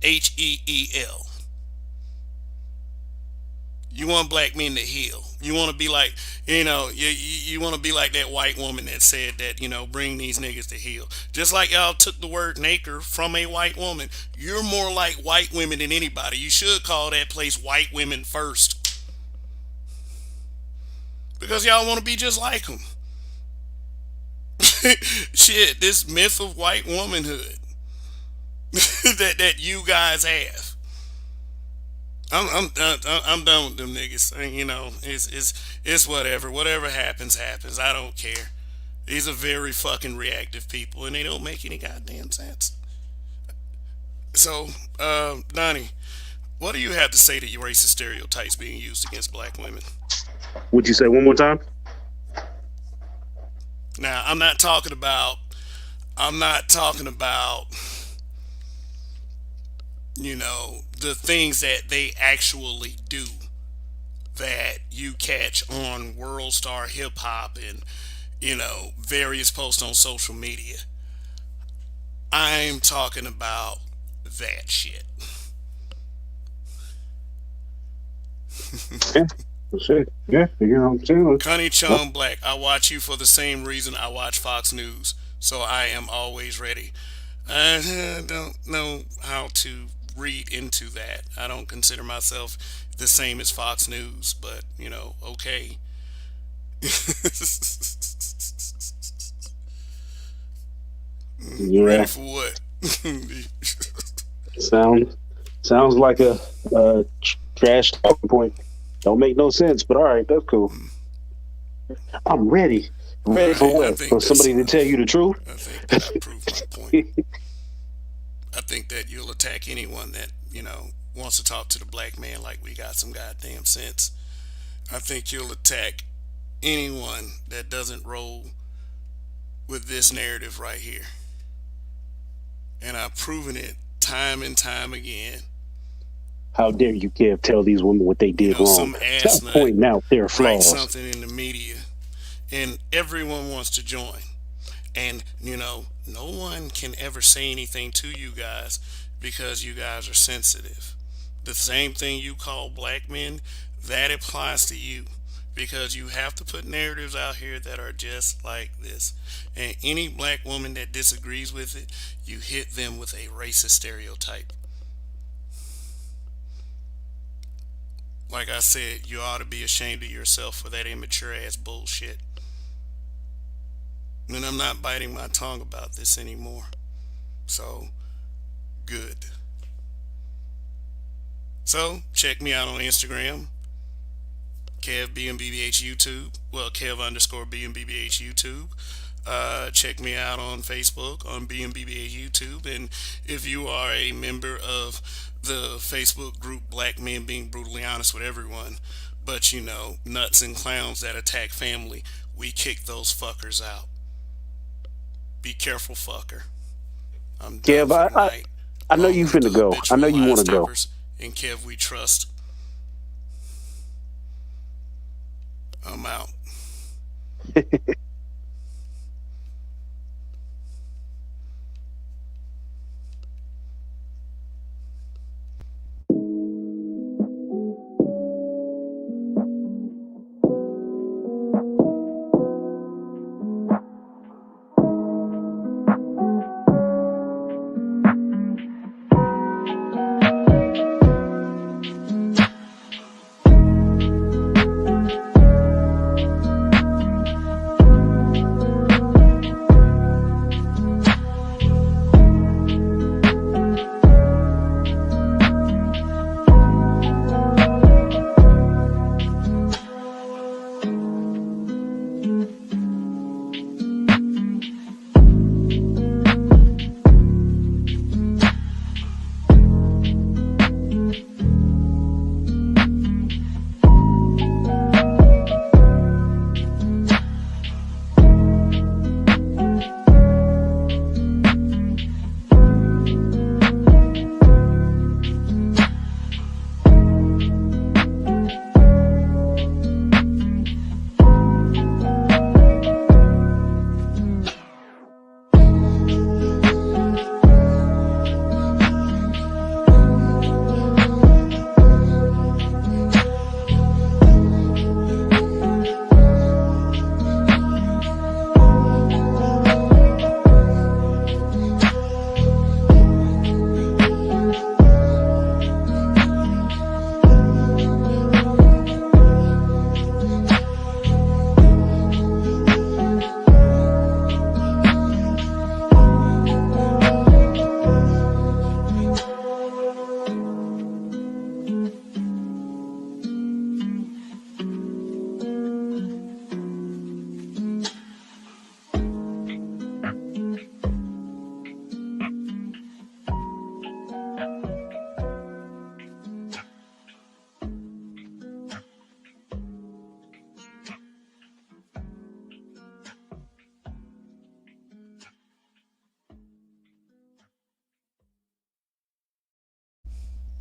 HEEL. You want black men to heal. You want to be like, you want to be like that white woman that said that, bring these niggas to heal. Just like y'all took the word nacre from a white woman. You're more like white women than anybody. You should call that place white women first. Because y'all want to be just like them. Shit, this myth of white womanhood that you guys have. I'm done with them niggas. It's whatever. Whatever happens, happens. I don't care. These are very fucking reactive people, and they don't make any goddamn sense. So, Donnie, what do you have to say to your racist stereotypes being used against black women? Would you say one more time? Now, I'm not talking about. I'm not talking about. The things that they actually do that you catch on World Star Hip Hop various posts on social media. I'm talking about that shit. Yeah, that's it. Yeah, you know what I'm saying? Connie Well, Chung Black, I watch you for the same reason I watch Fox News, so I am always ready. I don't know how to read into that. I don't consider myself the same as Fox News, but okay. Ready yeah, for what? sounds sounds like a trash talking point. Don't make no sense, but all right, that's cool. I'm ready. All Ready for right, I what? For think that's somebody to tell enough. you the truth? I think that I've proved my point. I think that you'll attack anyone that, wants to talk to the black man like we got some goddamn sense. I think you'll attack anyone that doesn't roll with this narrative right here. And I've proven it time and time again. How dare you, Kev, tell these women what they did wrong? Some ass Stop nut pointing out their writes flaws. something in the media and everyone wants to join. And, no one can ever say anything to you guys because you guys are sensitive. The same thing you call black men, that applies to you because you have to put narratives out here that are just like this. And any black woman that disagrees with it, you hit them with a racist stereotype. Like I said, you ought to be ashamed of yourself for that immature ass bullshit. And I'm not biting my tongue about this anymore. So, good. So, check me out on Instagram, Kev BMBBH YouTube. Well, Kev underscore BMBBH YouTube. Check me out on Facebook on BMBBH YouTube. And if you are a member of the Facebook group Black Men Being Brutally Honest with Everyone, but nuts and clowns that attack family, we kick those fuckers out. Be careful, fucker. I'm done Kev, for I, tonight. I know Along you with the finna go. I know habitual you line want to go. steppers and Kev We Trust. I'm out.